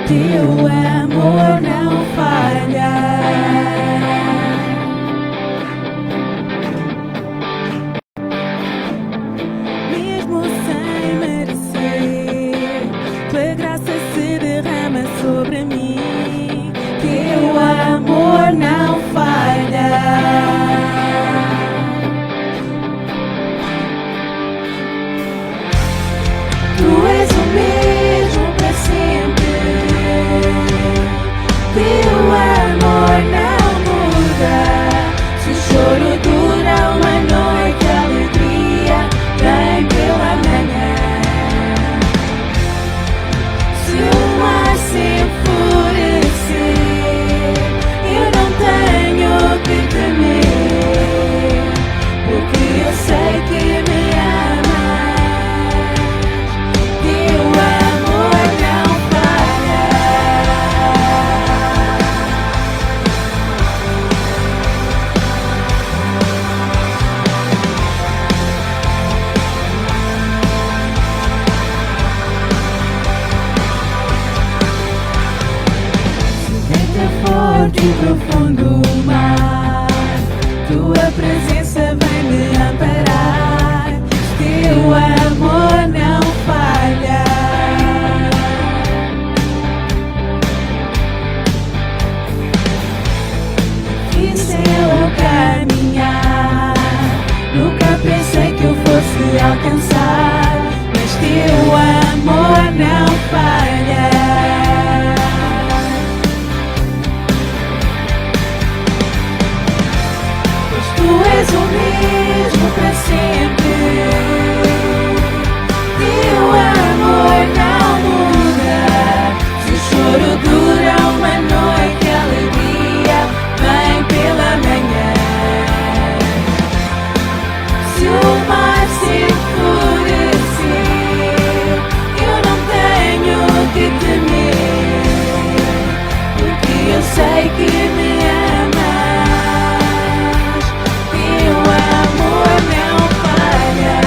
Teu amor não falha. Mesmo sem merecer, tua graça se derrama sobre mim. Teu amor não falha. Tu és o mesmo para sempre. Teu amor não muda. Se o choro dura uma noite, a alegria vem pela manhã. Se o mar se enfurecer, eu não tenho que temer, porque eu sei que me amas. Teu amor não falha. Se vento forte e profundo o mar, tua presença vem me amparar. Teu amor não falha. Difícil eu caminhar, nunca pensei que eu fosse alcançar, mas teu amor não falha. Pois tu és o mesmo para sempre. Teu amor não muda. Se o choro dura uma noite, a alegria vem pela manhã. Se o mar se enfurecer, eu não tenho que temer, porque eu sei que me amas. Teu amor não falha.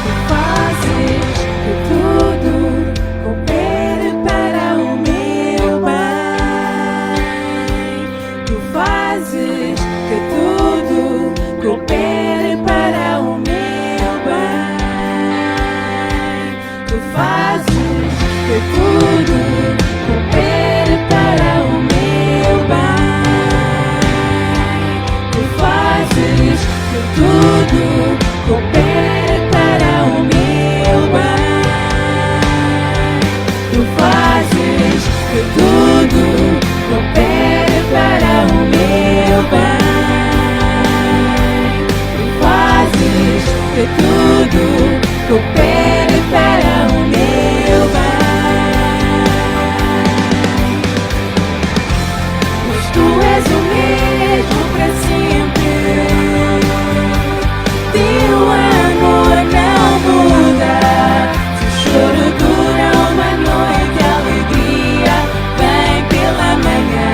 Tu fazes que tudo coopere para o meu bem. Tu fazes que tudo coopere para o meu bem. Tu fazes que tudo coopere para o meu bem. Tu fazes que tudo coopere para o meu bem. Tu fazes que tudo coopere para o meu bem. Tu fazes que tudo coopere para o meu bem. Pois tu és o mesmo para sempre. Teu amor não muda. Se o choro dura uma noite, a alegria vem pela manhã.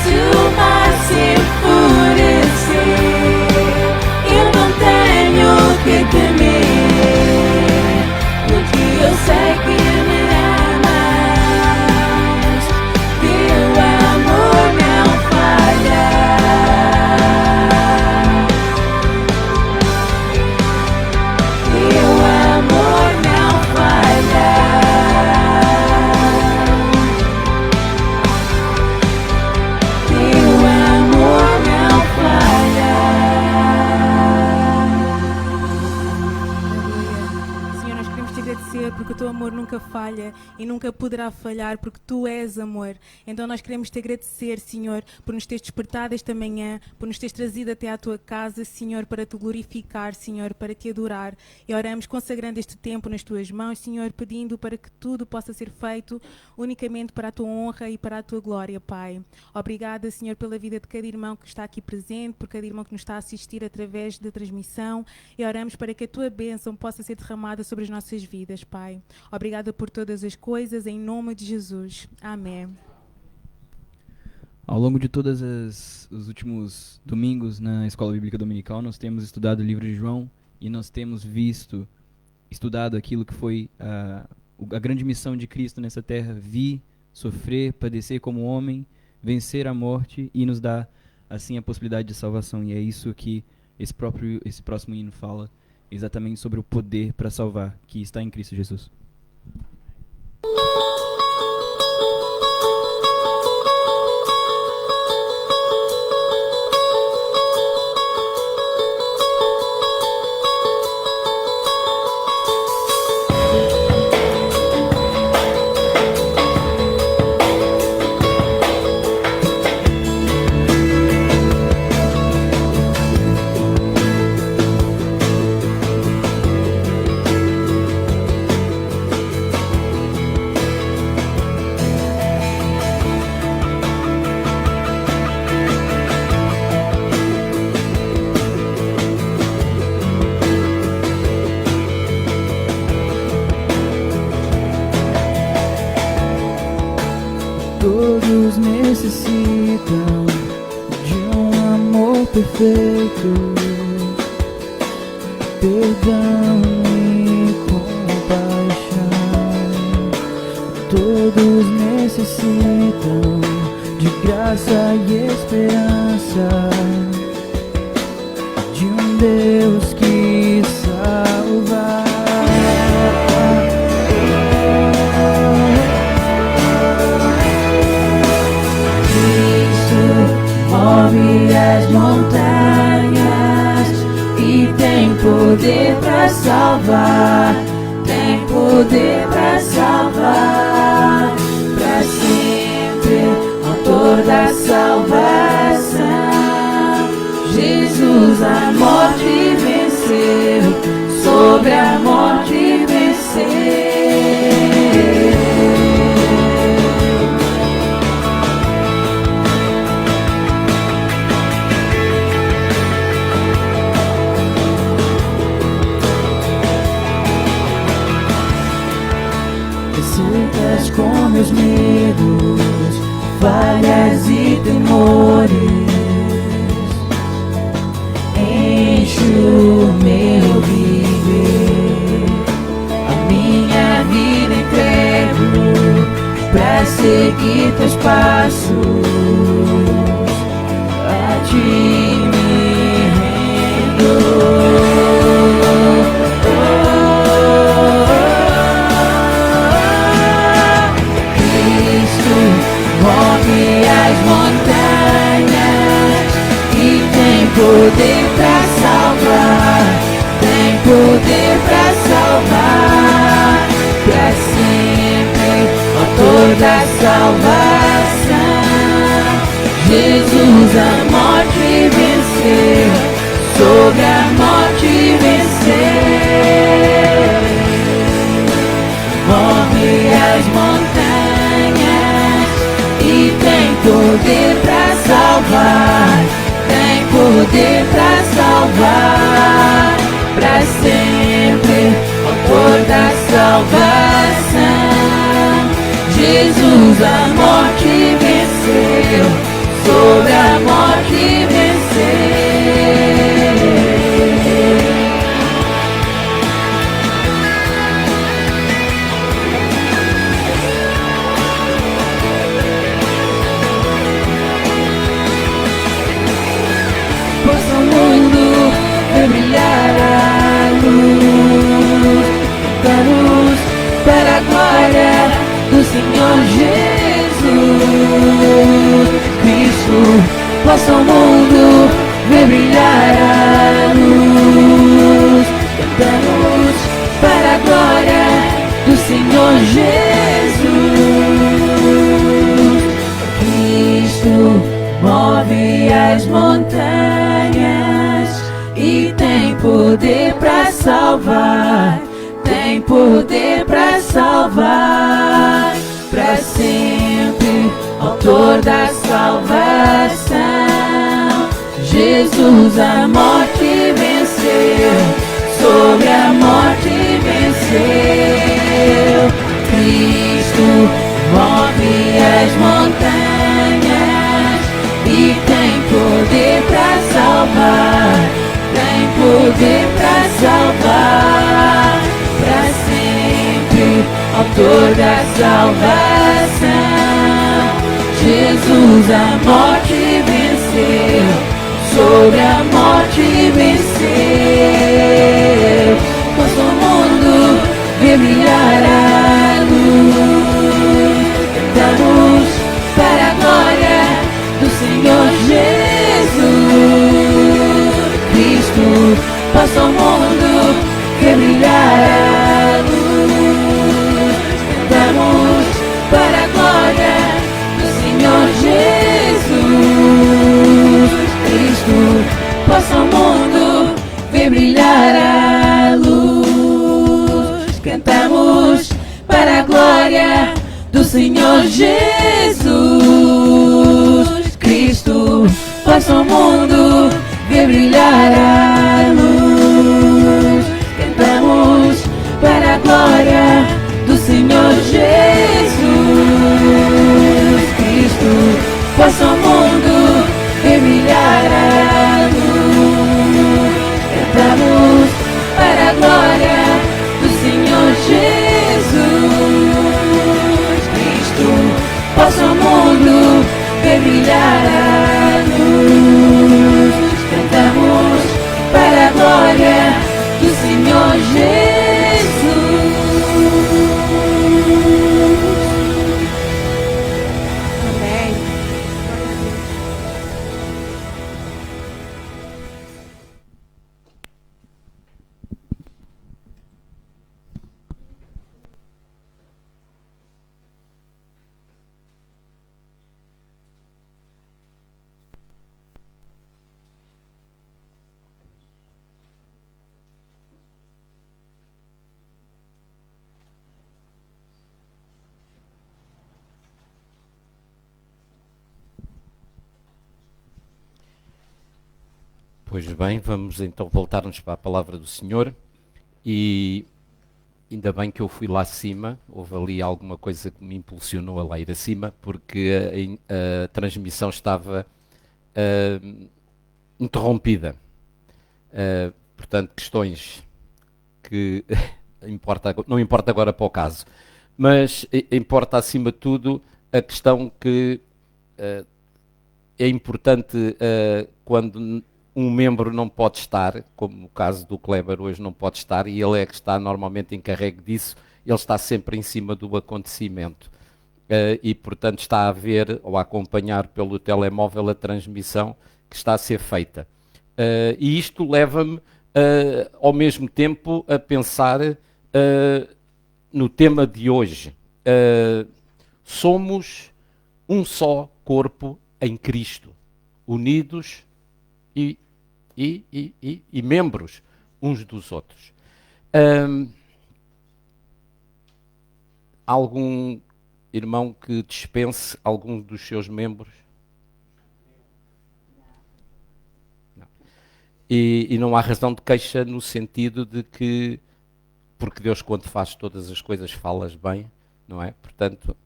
Se o mar se enfurecer, eu não tenho que temer, porque eu sei que me amas. Teu amor não falha. Teu amor não falha. Teu amor não falha. Senhor, nós queremos te agradecer porque o teu amor nunca falha e nunca poderá falhar, porque tu és amor. Então nós queremos te agradecer, Senhor, por nos teres despertado esta manhã, por nos teres trazido até à tua casa, Senhor, para te glorificar, Senhor, para te adorar. E oramos consagrando este tempo nas tuas mãos, Senhor, pedindo para que tudo possa ser feito unicamente para a tua honra e para a tua glória, Pai. Obrigada, Senhor, pela vida de cada irmão que está aqui presente, por cada irmão que nos está a assistir através da transmissão, e oramos para que a tua bênção possa ser derramada sobre as nossas vidas, Pai. Obrigada por todas as coisas, em nome de Jesus. Amém. Ao longo de todos os últimos domingos na Escola Bíblica Dominical, nós temos estudado o livro de João e nós temos estudado aquilo que foi a grande missão de Cristo nessa terra: vir, sofrer, padecer como homem, vencer a morte e nos dar, assim, a possibilidade de salvação. E é isso que esse próximo hino fala, exatamente sobre o poder para salvar que está em Cristo Jesus. Todos necessitam de um amor perfeito, perdão e compaixão. Todos necessitam de graça e esperança, de um Deus que salva. Move as montanhas e tem poder para salvar, tem poder para salvar, para sempre, autor da salvação. Jesus a morte venceu, sobre a morte venceu. Com meus medos, falhas e temores, enche o meu viver, a minha vida entrego pra seguir teus passos, a ti me rendo. Move as montanhas e tem poder pra salvar, tem poder pra salvar, pra sempre, autor da salvação. Jesus a morte venceu, sobre a morte venceu. Move as montanhas e tem poder pra salvar, tem poder pra salvar, pra sempre, autor da salvação. Jesus a morte venceu, sobre a morte venceu. Brilhar a luz da luz para a glória do Senhor Jesus Cristo. Possa o mundo ver brilhar a luz da luz para a glória do Senhor Jesus Cristo. Move as montanhas e tem poder pra salvar, tem poder pra salvar, pra sempre, autor da salvação. Jesus a morte venceu, sobre a morte venceu. Cristo move as montanhas e tem poder para salvar, tem poder para salvar, para sempre, autor da salvação. Jesus a morte venceu, sobre a morte venceu, pois o mundo vê brilhar a luz. Cantamos para a glória do Senhor Jesus. Cristo passa o mundo, vê brilhar a luz. Cantamos para a glória do Senhor Jesus. Cristo passa o mundo, vê brilhar a luz. Cantamos para a glória do Senhor Jesus. Cristo passa o mundo, vê brilhar a luz. Cantamos para a glória do Senhor Jesus. Cristo passa o mundo, vê brilhar a luz. Cantamos para a glória do Senhor Jesus. Cristo passa o mundo, vê brilhar a luz. Cantamos para a glória do Senhor Jesus. Amém. Pois bem, vamos então voltar-nos para a palavra do Senhor e ainda bem que eu fui lá acima, houve ali alguma coisa que me impulsionou a lá ir acima, porque a transmissão estava interrompida. Portanto, questões que não importa agora para o caso, mas importa acima de tudo a questão que é importante quando um membro não pode estar, como no caso do Kleber hoje não pode estar, e ele é que está normalmente encarregue disso, ele está sempre em cima do acontecimento. E, portanto, está a ver ou a acompanhar pelo telemóvel a transmissão que está a ser feita. E isto leva-me, ao mesmo tempo, a pensar no tema de hoje. Somos um só corpo em Cristo, unidos e membros uns dos outros. Algum irmão que dispense algum dos seus membros? Não. E não há razão de queixa no sentido de que, porque Deus quando faz todas as coisas fala-as bem, não é? Portanto,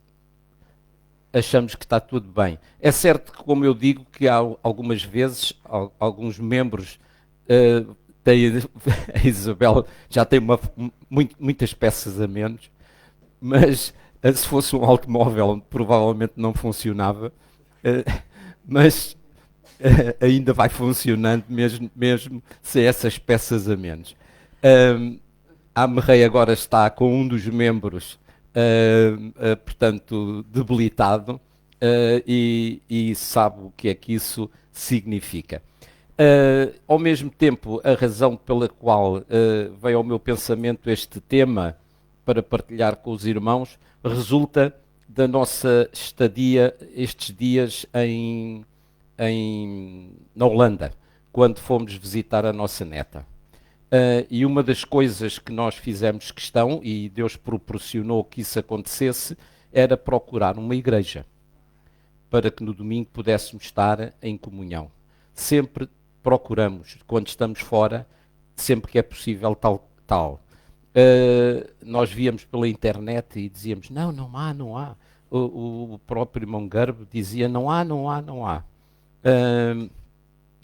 achamos que está tudo bem. É certo que, como eu digo, que há algumas vezes, alguns membros a Isabel já tem muitas peças a menos, mas se fosse um automóvel provavelmente não funcionava, mas ainda vai funcionando mesmo sem essas peças a menos. A Merrei agora está com um dos membros portanto, debilitado e sabe o que é que isso significa. Ao mesmo tempo, a razão pela qual veio ao meu pensamento este tema para partilhar com os irmãos resulta da nossa estadia estes dias na Holanda, quando fomos visitar a nossa neta. E uma das coisas que nós fizemos questão, e Deus proporcionou que isso acontecesse, era procurar uma igreja, para que no domingo pudéssemos estar em comunhão. Sempre procuramos, quando estamos fora, sempre que é possível, tal. Nós víamos pela internet e dizíamos, não há. O próprio irmão Garbo dizia, não há.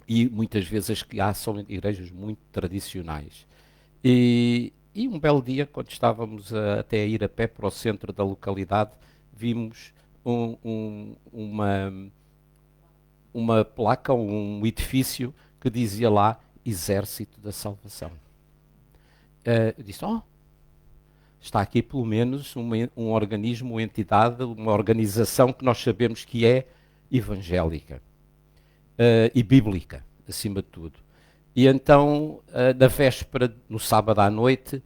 E muitas vezes as que há são igrejas muito tradicionais. E um belo dia, quando estávamos até a ir a pé para o centro da localidade, vimos uma placa, um edifício que dizia lá Exército da Salvação. Eu disse, está aqui pelo menos um organismo, uma entidade, uma organização que nós sabemos que é evangélica e bíblica, acima de tudo. E então, na véspera, no sábado à noite,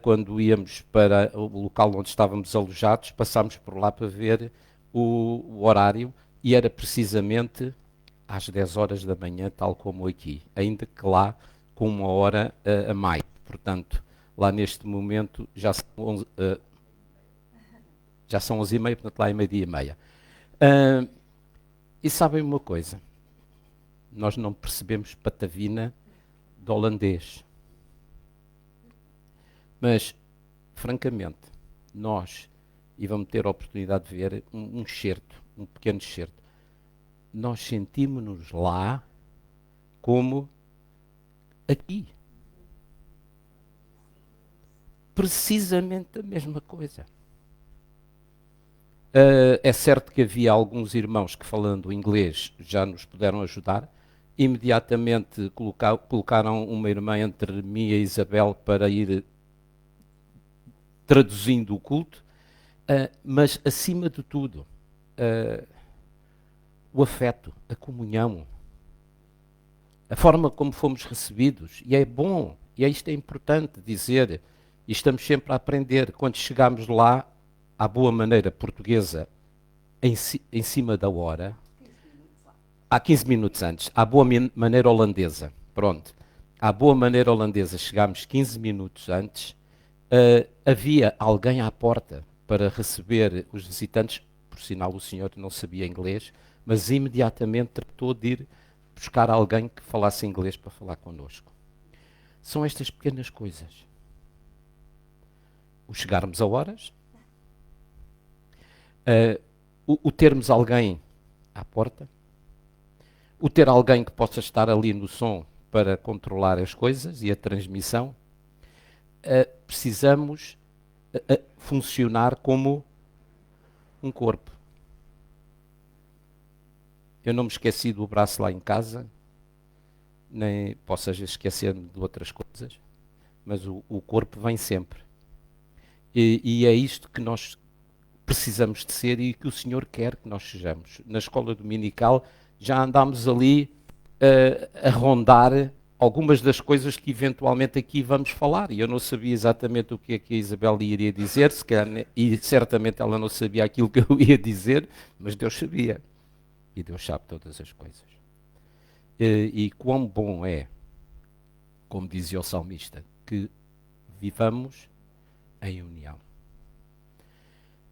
quando íamos para o local onde estávamos alojados, passámos por lá para ver o horário e era precisamente às 10 horas da manhã, tal como aqui, ainda que lá com 1 hora a mais. Portanto, lá neste momento já são 11h30, portanto lá é 12h30. E sabem uma coisa? Nós não percebemos patavina de holandês. Mas, francamente, nós, e vamos ter a oportunidade de ver um excerto, um pequeno excerto, nós sentimos-nos lá como aqui. Precisamente a mesma coisa. É certo que havia alguns irmãos que, falando inglês, já nos puderam ajudar. Imediatamente colocaram uma irmã entre mim e a Isabel para ir traduzindo o culto, mas acima de tudo, o afeto, a comunhão, a forma como fomos recebidos. E é bom, e isto é importante dizer, e estamos sempre a aprender, quando chegamos lá, à boa maneira portuguesa, em cima da hora, há 15 minutos antes, à boa maneira holandesa, pronto, à boa maneira holandesa, chegámos 15 minutos antes, havia alguém à porta para receber os visitantes, por sinal o senhor não sabia inglês, mas imediatamente tratou de ir buscar alguém que falasse inglês para falar connosco. São estas pequenas coisas. O chegarmos a horas, o termos alguém à porta, o ter alguém que possa estar ali no som para controlar as coisas e a transmissão, precisamos funcionar como um corpo. Eu não me esqueci do braço lá em casa, nem posso às vezes esquecer-me de outras coisas, mas o corpo vem sempre. E é isto que nós precisamos de ser e que o Senhor quer que nós sejamos. Na escola dominical já andámos ali a rondar algumas das coisas que eventualmente aqui vamos falar. E eu não sabia exatamente o que é que a Isabel iria dizer, se calhar, e certamente ela não sabia aquilo que eu ia dizer, mas Deus sabia. E Deus sabe todas as coisas. E quão bom é, como dizia o salmista, que vivamos em união.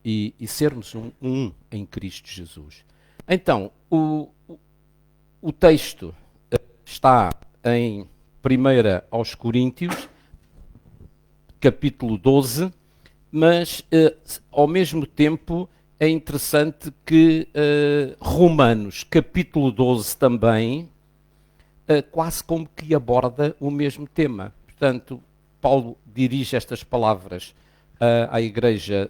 E sermos um em Cristo Jesus. Então, o texto está em 1 aos Coríntios, capítulo 12, mas ao mesmo tempo é interessante que Romanos, capítulo 12 também, quase como que aborda o mesmo tema. Portanto, Paulo dirige estas palavras à igreja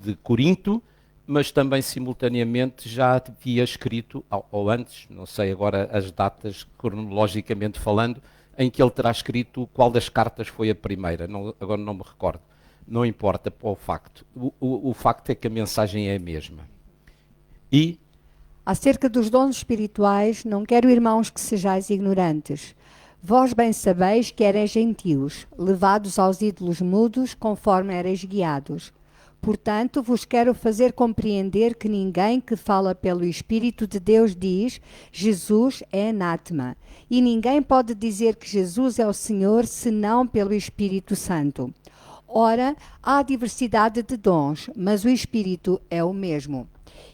de Corinto, mas também simultaneamente já havia escrito, ou antes, não sei agora as datas cronologicamente falando, em que ele terá escrito qual das cartas foi a primeira, agora não me recordo. Não importa para o facto. O facto é que a mensagem é a mesma. E acerca dos dons espirituais, não quero, irmãos, que sejais ignorantes. Vós bem sabeis que erais gentios, levados aos ídolos mudos, conforme erais guiados. Portanto, vos quero fazer compreender que ninguém que fala pelo Espírito de Deus diz Jesus é anátema. E ninguém pode dizer que Jesus é o Senhor senão pelo Espírito Santo. Ora, há diversidade de dons, mas o Espírito é o mesmo.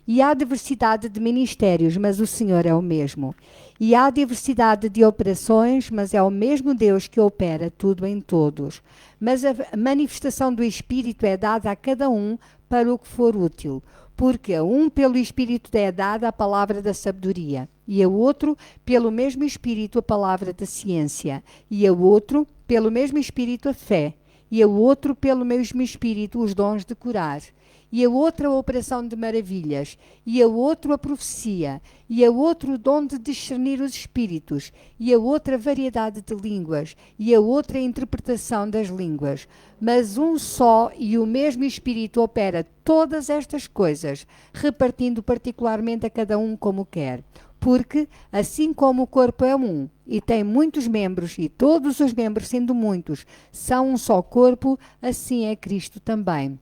E há diversidade de ministérios, mas o Senhor é o mesmo. E há diversidade de operações, mas é o mesmo Deus que opera tudo em todos. Mas a manifestação do Espírito é dada a cada um para o que for útil. Porque a um pelo Espírito é dada a palavra da sabedoria, e a outro pelo mesmo Espírito a palavra da ciência, e a outro pelo mesmo Espírito a fé, e a outro pelo mesmo Espírito os dons de curar, e a outra a operação de maravilhas, e a outro a profecia, e a outro o dom de discernir os espíritos, e a outra variedade de línguas, e a outra a interpretação das línguas. Mas um só e o mesmo Espírito opera todas estas coisas, repartindo particularmente a cada um como quer. Porque, assim como o corpo é um, e tem muitos membros, e todos os membros, sendo muitos, são um só corpo, assim é Cristo também.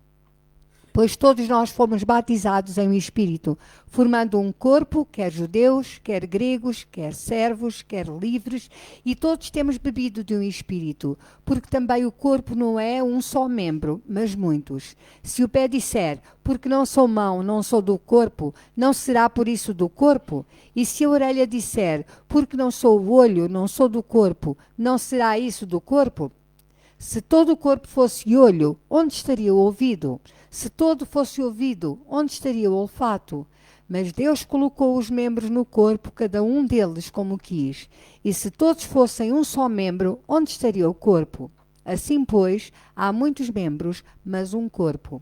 Pois todos nós fomos batizados em um Espírito, formando um corpo, quer judeus, quer gregos, quer servos, quer livres, e todos temos bebido de um Espírito, porque também o corpo não é um só membro, mas muitos. Se o pé disser, porque não sou mão, não sou do corpo, não será por isso do corpo? E se a orelha disser, porque não sou o olho, não sou do corpo, não será isso do corpo? Se todo o corpo fosse olho, onde estaria o ouvido? Se todo fosse ouvido, onde estaria o olfato? Mas Deus colocou os membros no corpo, cada um deles como quis. E se todos fossem um só membro, onde estaria o corpo? Assim, pois, há muitos membros, mas um corpo.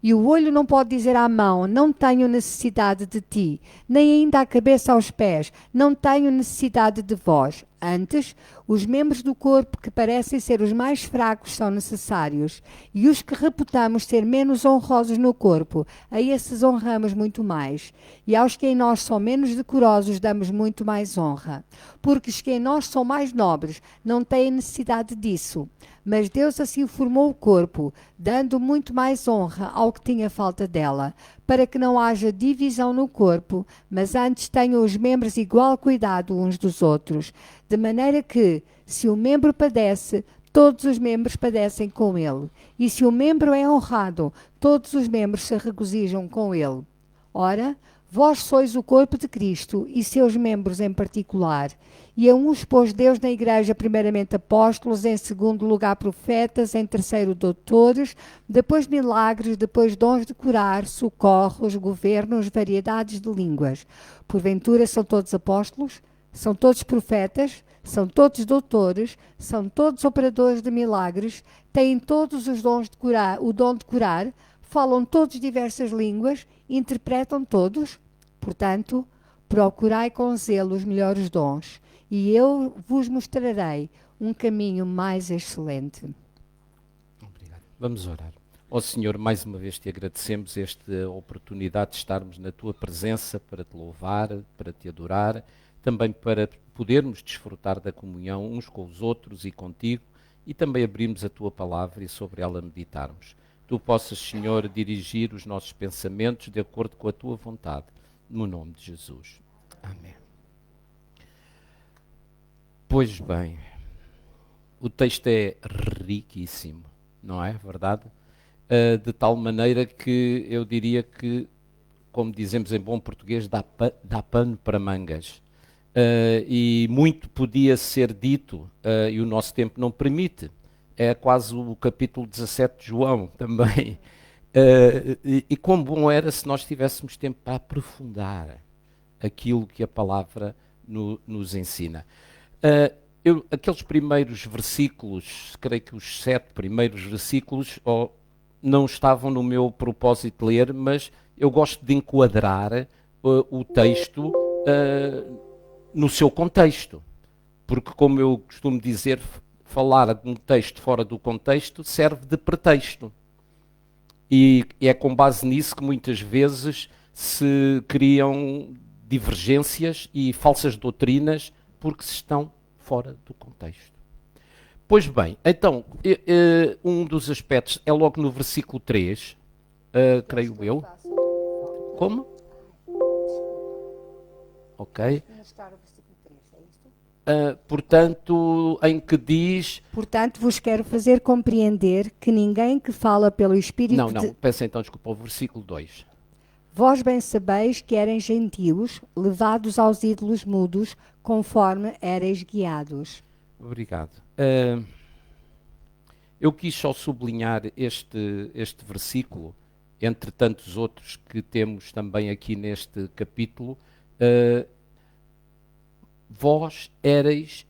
E o olho não pode dizer à mão, não tenho necessidade de ti, nem ainda à cabeça aos pés, não tenho necessidade de vós. Antes, os membros do corpo que parecem ser os mais fracos são necessários, e os que reputamos ser menos honrosos no corpo, a esses honramos muito mais. E aos que em nós são menos decorosos damos muito mais honra. Porque os que em nós são mais nobres não têm necessidade disso. Mas Deus assim formou o corpo, dando muito mais honra ao que tinha falta dela, para que não haja divisão no corpo, mas antes tenham os membros igual cuidado uns dos outros, de maneira que, se o membro padece, todos os membros padecem com ele, e se o membro é honrado, todos os membros se regozijam com ele. Ora, vós sois o corpo de Cristo e seus membros em particular. E a uns pôs Deus na igreja primeiramente apóstolos, em segundo lugar profetas, em terceiro doutores, depois milagres, depois dons de curar, socorros, governos, variedades de línguas. Porventura são todos apóstolos? São todos profetas? São todos doutores? São todos operadores de milagres? Têm todos os dons de curar, o dom de curar? Falam todos diversas línguas? Interpretam todos? Portanto, procurai com zelo os melhores dons, e eu vos mostrarei um caminho mais excelente. Obrigado. Vamos orar. Ó Senhor, mais uma vez te agradecemos esta oportunidade de estarmos na tua presença para te louvar, para te adorar, também para podermos desfrutar da comunhão uns com os outros e contigo, e também abrirmos a tua palavra e sobre ela meditarmos. Tu possas, Senhor, dirigir os nossos pensamentos de acordo com a tua vontade, no nome de Jesus. Amém. Pois bem, o texto é riquíssimo, não é verdade? De tal maneira que eu diria que, como dizemos em bom português, dá pano para mangas. E muito podia ser dito, e o nosso tempo não permite. É quase o capítulo 17 de João também. E quão bom era se nós tivéssemos tempo para aprofundar aquilo que a palavra nos ensina. Aqueles primeiros versículos, creio que os 7 primeiros versículos não estavam no meu propósito de ler, mas eu gosto de enquadrar o texto no seu contexto. Porque, como eu costumo dizer, falar de um texto fora do contexto serve de pretexto. E é com base nisso que muitas vezes se criam divergências e falsas doutrinas porque se estão fora do contexto. Pois bem, então, um dos aspectos é logo no versículo 3, creio eu. Como? Ok. Portanto, em que diz... Portanto, vos quero fazer compreender que ninguém que fala pelo Espírito... Não, peço então desculpa, o versículo 2. Vós bem sabeis que eram gentios, levados aos ídolos mudos, conforme erais guiados. Obrigado. Eu quis só sublinhar este versículo, entre tantos outros que temos também aqui neste capítulo. Vós éreis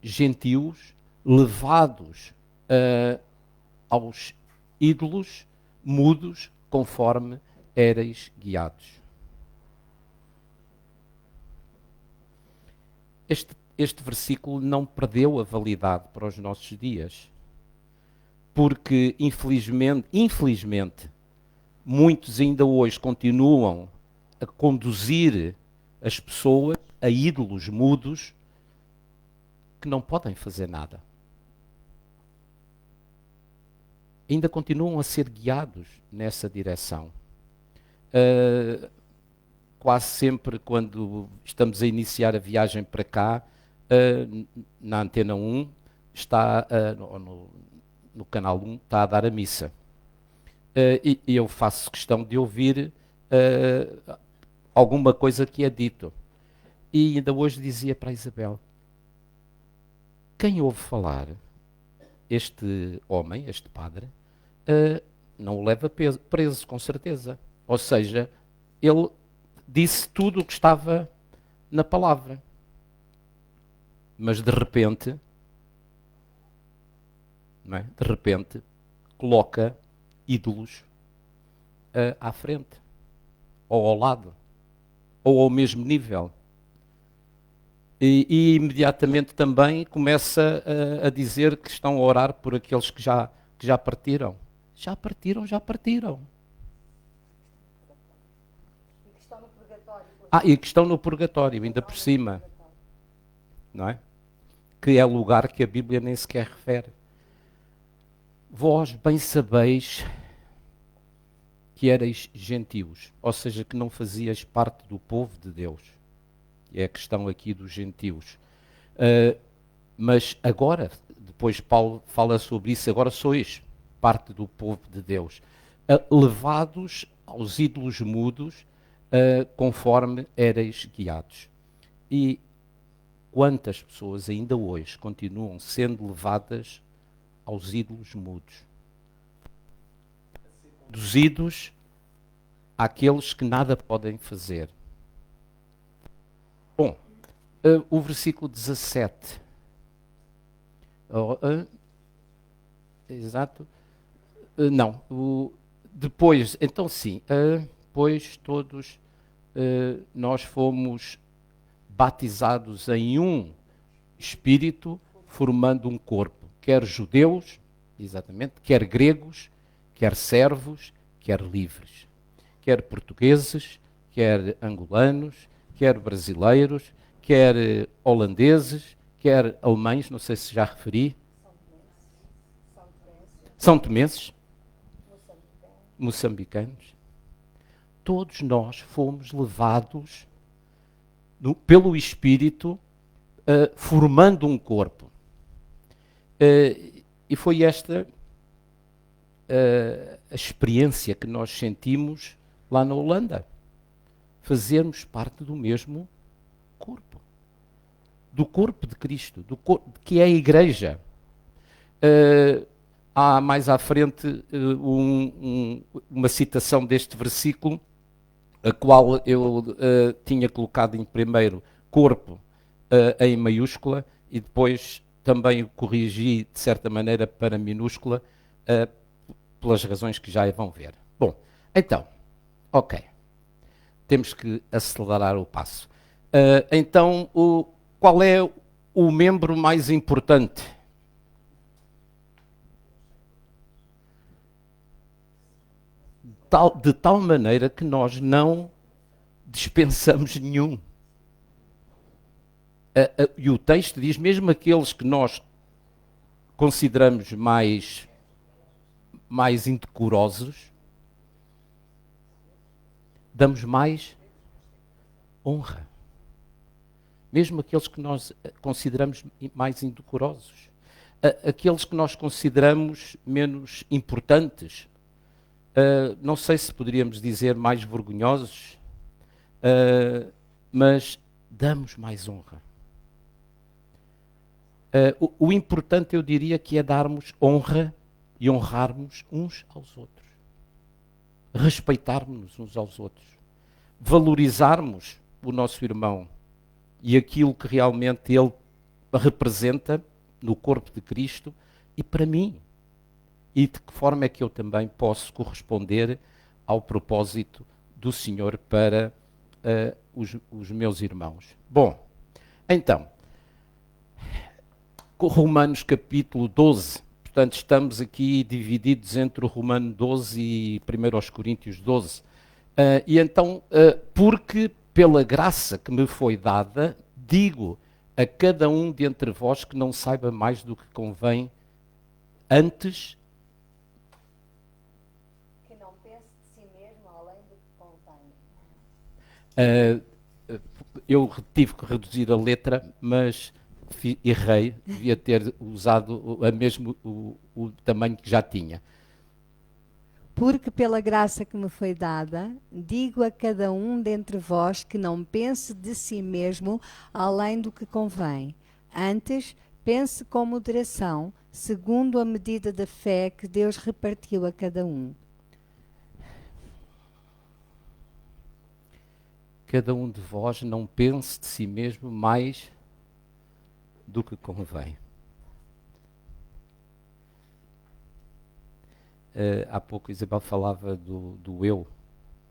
gentios, levados aos ídolos mudos, conforme éreis guiados. Este versículo não perdeu a validade para os nossos dias, porque infelizmente, muitos ainda hoje continuam a conduzir as pessoas a ídolos mudos que não podem fazer nada. Ainda continuam a ser guiados nessa direção. Quase sempre quando estamos a iniciar a viagem para cá, na Antena 1, está, no Canal 1, está a dar a missa. E eu faço questão de ouvir alguma coisa que é dito. E ainda hoje dizia para a Isabel, quem ouve falar este homem, este padre, não o leva preso, com certeza. Ou seja, ele disse tudo o que estava na palavra. Mas de repente, não é? De repente, coloca ídolos à frente, ou ao lado, ou ao mesmo nível. E imediatamente também começa a dizer que estão a orar por aqueles que já partiram. Já partiram. E que estão no purgatório, ainda por cima. Não é? Que é lugar que a Bíblia nem sequer refere. Vós bem sabeis que erais gentios, ou seja, que não fazias parte do povo de Deus. É a questão aqui dos gentios. Mas agora, depois Paulo fala sobre isso, agora sois parte do povo de Deus. Levados aos ídolos mudos, conforme éreis guiados. E quantas pessoas ainda hoje continuam sendo levadas aos ídolos mudos? Reduzidos àqueles que nada podem fazer. Bom, o versículo 17. Exato. Não. Depois, então sim, pois todos nós fomos batizados em um espírito, formando um corpo. Quer judeus, exatamente, quer gregos, quer servos, quer livres. Quer portugueses, quer angolanos, quer brasileiros, quer holandeses, quer alemães, não sei se já referi. São tomenses, moçambicanos. Todos nós fomos levados pelo Espírito, formando um corpo. E foi esta a experiência que nós sentimos lá na Holanda. Fazermos parte do mesmo corpo. Do corpo de Cristo, do corpo, que é a Igreja. Há mais à frente uma citação deste versículo, a qual eu tinha colocado em primeiro corpo em maiúscula e depois também o corrigi de certa maneira para minúscula, pelas razões que já vão ver. Bom, então, ok. Temos que acelerar o passo. Então, qual é o membro mais importante? De tal maneira que nós não dispensamos nenhum. E o texto diz, mesmo aqueles que nós consideramos mais indecorosos, damos mais honra. Mesmo aqueles que nós consideramos mais indecorosos. Aqueles que nós consideramos menos importantes. Não sei se poderíamos dizer mais vergonhosos, mas damos mais honra. O importante, eu diria, que é darmos honra e honrarmos uns aos outros. Respeitarmos uns aos outros. Valorizarmos o nosso irmão e aquilo que realmente ele representa no corpo de Cristo e para mim. E de que forma é que eu também posso corresponder ao propósito do Senhor para os meus irmãos. Bom, então, Romanos capítulo 12. Portanto, estamos aqui divididos entre o Romano 12 e 1 Coríntios 12. E então, porque pela graça que me foi dada, digo a cada um de entre vós que não saiba mais do que convém antes. Que não pense de si mesmo além do que convém. Eu tive que reduzir a letra, mas errei, devia ter usado o tamanho que já tinha. Porque pela graça que me foi dada, digo a cada um dentre vós que não pense de si mesmo além do que convém. Antes, pense com moderação, segundo a medida da fé que Deus repartiu a cada um. Cada um de vós não pense de si mesmo mais do que convém. Há pouco Isabel falava do eu,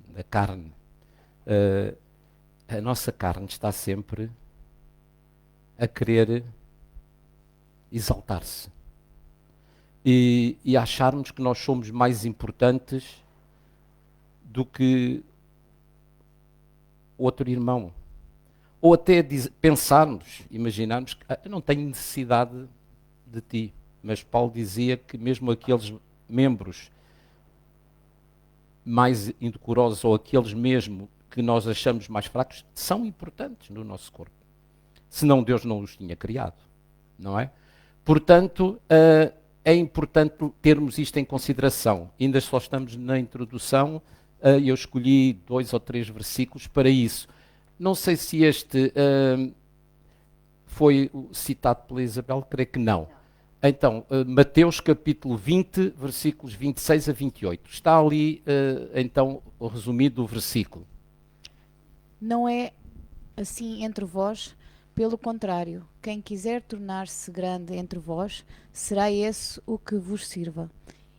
da carne. A nossa carne está sempre a querer exaltar-se e acharmos que nós somos mais importantes do que outro irmão. Ou até pensarmos, imaginarmos que eu não tenho necessidade de ti. Mas Paulo dizia que mesmo aqueles membros mais indecorosos ou aqueles mesmo que nós achamos mais fracos são importantes no nosso corpo. Senão Deus não os tinha criado, não é? Portanto, é importante termos isto em consideração. Ainda só estamos na introdução, eu escolhi 2 ou 3 versículos para isso. Não sei se este foi citado pela Isabel, creio que não. Então, Mateus capítulo 20, versículos 26 a 28. Está ali, então, o resumido do versículo. Não é assim entre vós, pelo contrário, quem quiser tornar-se grande entre vós, será esse o que vos sirva.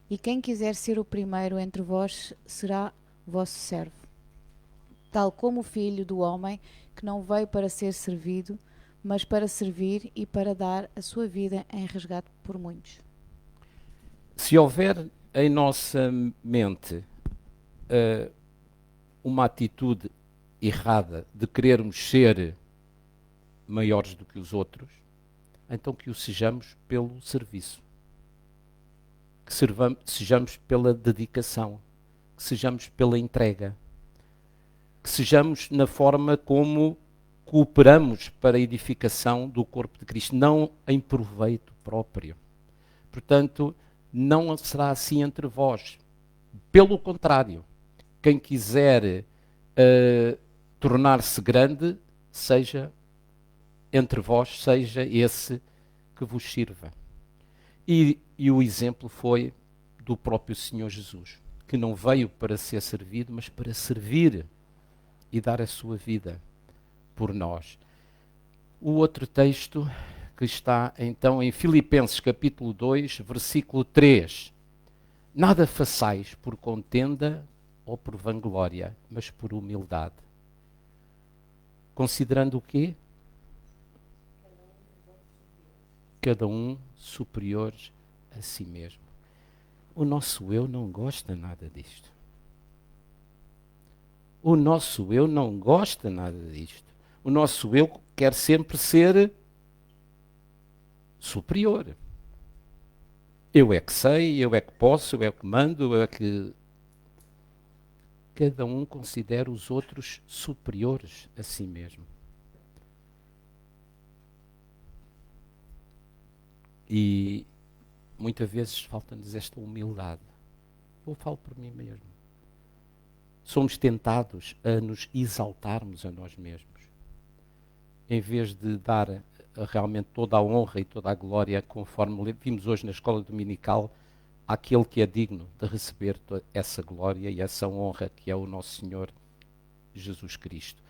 E quem quiser ser o primeiro entre vós, será vosso servo. Tal como o Filho do Homem, que não veio para ser servido, mas para servir e para dar a sua vida em resgate por muitos. Se houver em nossa mente uma atitude errada de querermos ser maiores do que os outros, então que o sejamos pelo serviço, que sejamos pela dedicação, que sejamos pela entrega, que sejamos na forma como cooperamos para a edificação do corpo de Cristo, não em proveito próprio. Portanto, não será assim entre vós. Pelo contrário, quem quiser tornar-se grande, seja entre vós, seja esse que vos sirva. E o exemplo foi do próprio Senhor Jesus, que não veio para ser servido, mas para servir e dar a sua vida por nós. O outro texto que está então em Filipenses capítulo 2, versículo 3. Nada façais por contenda ou por vanglória, mas por humildade. Considerando o quê? Cada um superior a si mesmo. O nosso eu não gosta nada disto. O nosso eu não gosta nada disto. O nosso eu quer sempre ser superior. Eu é que sei, eu é que posso, eu é que mando, eu é que... Cada um considera os outros superiores a si mesmo. E muitas vezes falta-nos esta humildade. Eu falo por mim mesmo. Somos tentados a nos exaltarmos a nós mesmos, em vez de dar realmente toda a honra e toda a glória, conforme vimos hoje na escola dominical, àquele que é digno de receber essa glória e essa honra, que é o nosso Senhor Jesus Cristo.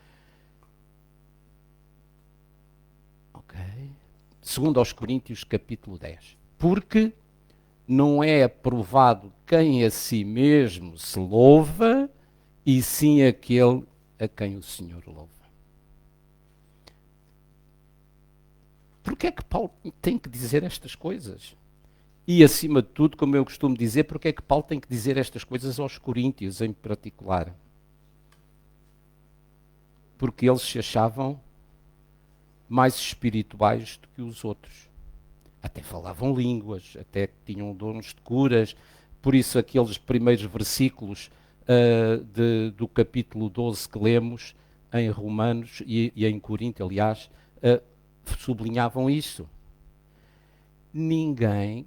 Ok. Segundo aos Coríntios, capítulo 10. Porque não é aprovado quem a si mesmo se louva, e sim aquele a quem o Senhor louva. Porquê é que Paulo tem que dizer estas coisas? E, acima de tudo, como eu costumo dizer, porquê é que Paulo tem que dizer estas coisas aos coríntios, em particular? Porque eles se achavam mais espirituais do que os outros. Até falavam línguas, até tinham dons de curas. Por isso, aqueles primeiros versículos do capítulo 12 que lemos em Romanos e em Corinto, aliás, sublinhavam isso. Ninguém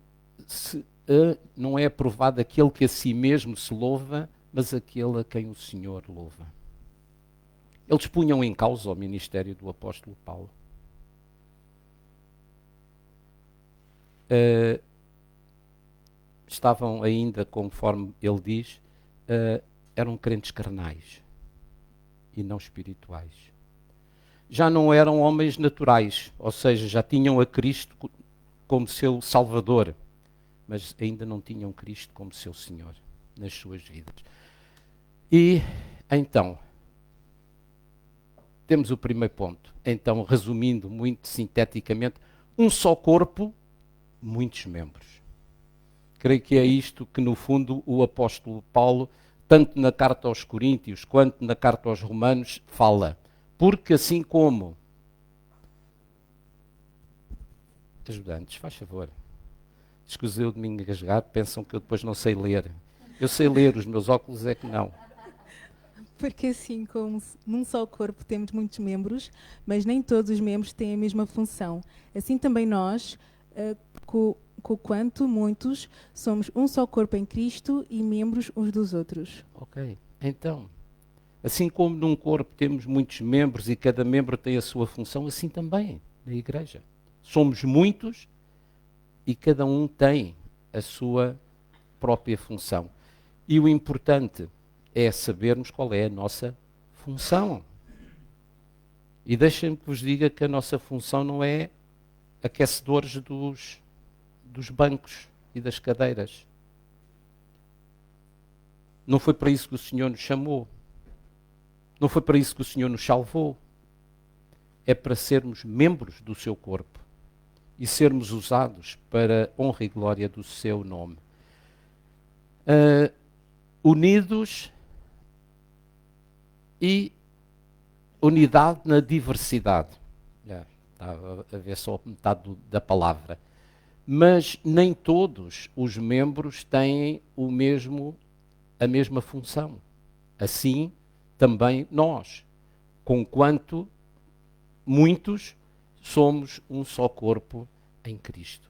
não é aprovado aquele que a si mesmo se louva, mas aquele a quem o Senhor louva. Eles punham em causa o ministério do apóstolo Paulo. Estavam ainda, conforme ele diz, eram crentes carnais e não espirituais. Já não eram homens naturais, ou seja, já tinham a Cristo como seu Salvador, mas ainda não tinham Cristo como seu Senhor nas suas vidas. E, então, temos o primeiro ponto. Então, resumindo muito sinteticamente, um só corpo, muitos membros. Creio que é isto que, no fundo, o apóstolo Paulo, tanto na carta aos Coríntios quanto na carta aos Romanos, fala. Porque assim como... Ajudantes, faz favor. Escuseu de me engasgar, pensam que eu depois não sei ler. Eu sei ler, os meus óculos é que não. Porque assim como num só corpo temos muitos membros, mas nem todos os membros têm a mesma função. Assim também nós, quanto muitos, somos um só corpo em Cristo e membros uns dos outros. Ok, então, assim como num corpo temos muitos membros e cada membro tem a sua função, assim também na igreja. Somos muitos e cada um tem a sua própria função. E o importante é sabermos qual é a nossa função. E deixem-me que vos diga que a nossa função não é aquecedores dos bancos e das cadeiras. Não foi para isso que o Senhor nos chamou. Não foi para isso que o Senhor nos salvou. É para sermos membros do seu corpo e sermos usados para a honra e glória do seu nome. Unidos e unidade na diversidade. Estava a ver só metade da palavra. Mas nem todos os membros têm a mesma função. Assim, também nós, conquanto muitos, somos um só corpo em Cristo.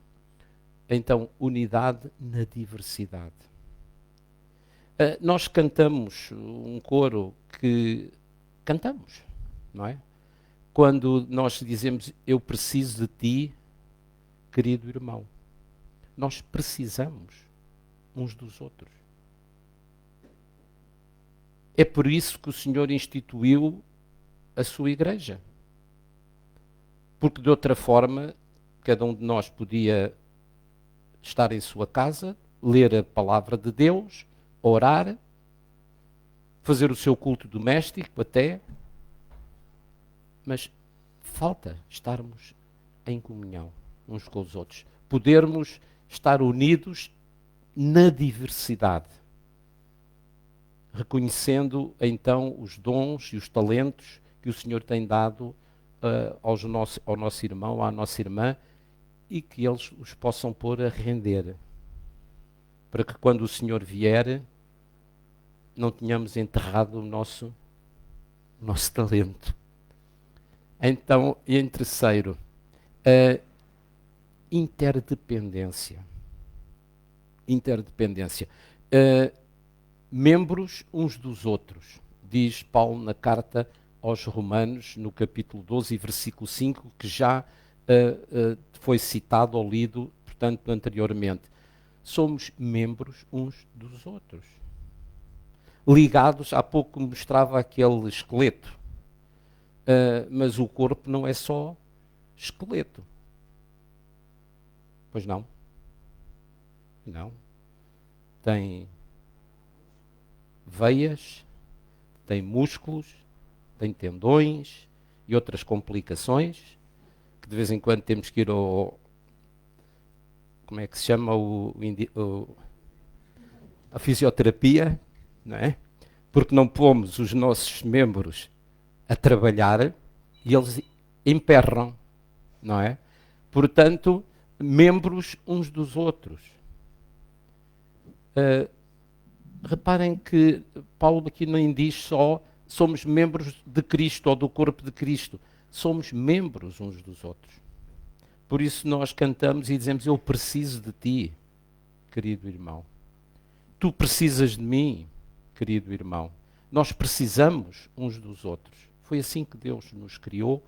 Então, unidade na diversidade. Nós cantamos um coro que cantamos, não é? Quando nós dizemos, eu preciso de ti, querido irmão. Nós precisamos uns dos outros. É por isso que o Senhor instituiu a sua igreja. Porque de outra forma, cada um de nós podia estar em sua casa, ler a palavra de Deus, orar, fazer o seu culto doméstico até, mas falta estarmos em comunhão uns com os outros. Podermos estar unidos na diversidade. Reconhecendo então os dons e os talentos que o Senhor tem dado ao nosso irmão, à nossa irmã, e que eles os possam pôr a render. Para que quando o Senhor vier, não tenhamos enterrado o nosso talento. Então, e em terceiro, a interdependência. Interdependência. Membros uns dos outros. Diz Paulo na carta aos Romanos, no capítulo 12, versículo 5, que já foi citado ou lido, portanto, anteriormente. Somos membros uns dos outros. Ligados, há pouco mostrava aquele esqueleto. Mas o corpo não é só esqueleto. Pois não? Não. Tem veias, tem músculos, tem tendões e outras complicações que de vez em quando temos que ir ao... Como é que se chama? A fisioterapia, não é? Porque não pomos os nossos membros a trabalhar e eles emperram, não é? Portanto, membros uns dos outros. Reparem que Paulo aqui nem diz só somos membros de Cristo ou do corpo de Cristo. Somos membros uns dos outros. Por isso nós cantamos e dizemos, eu preciso de ti, querido irmão. Tu precisas de mim, querido irmão. Nós precisamos uns dos outros. Foi assim que Deus nos criou,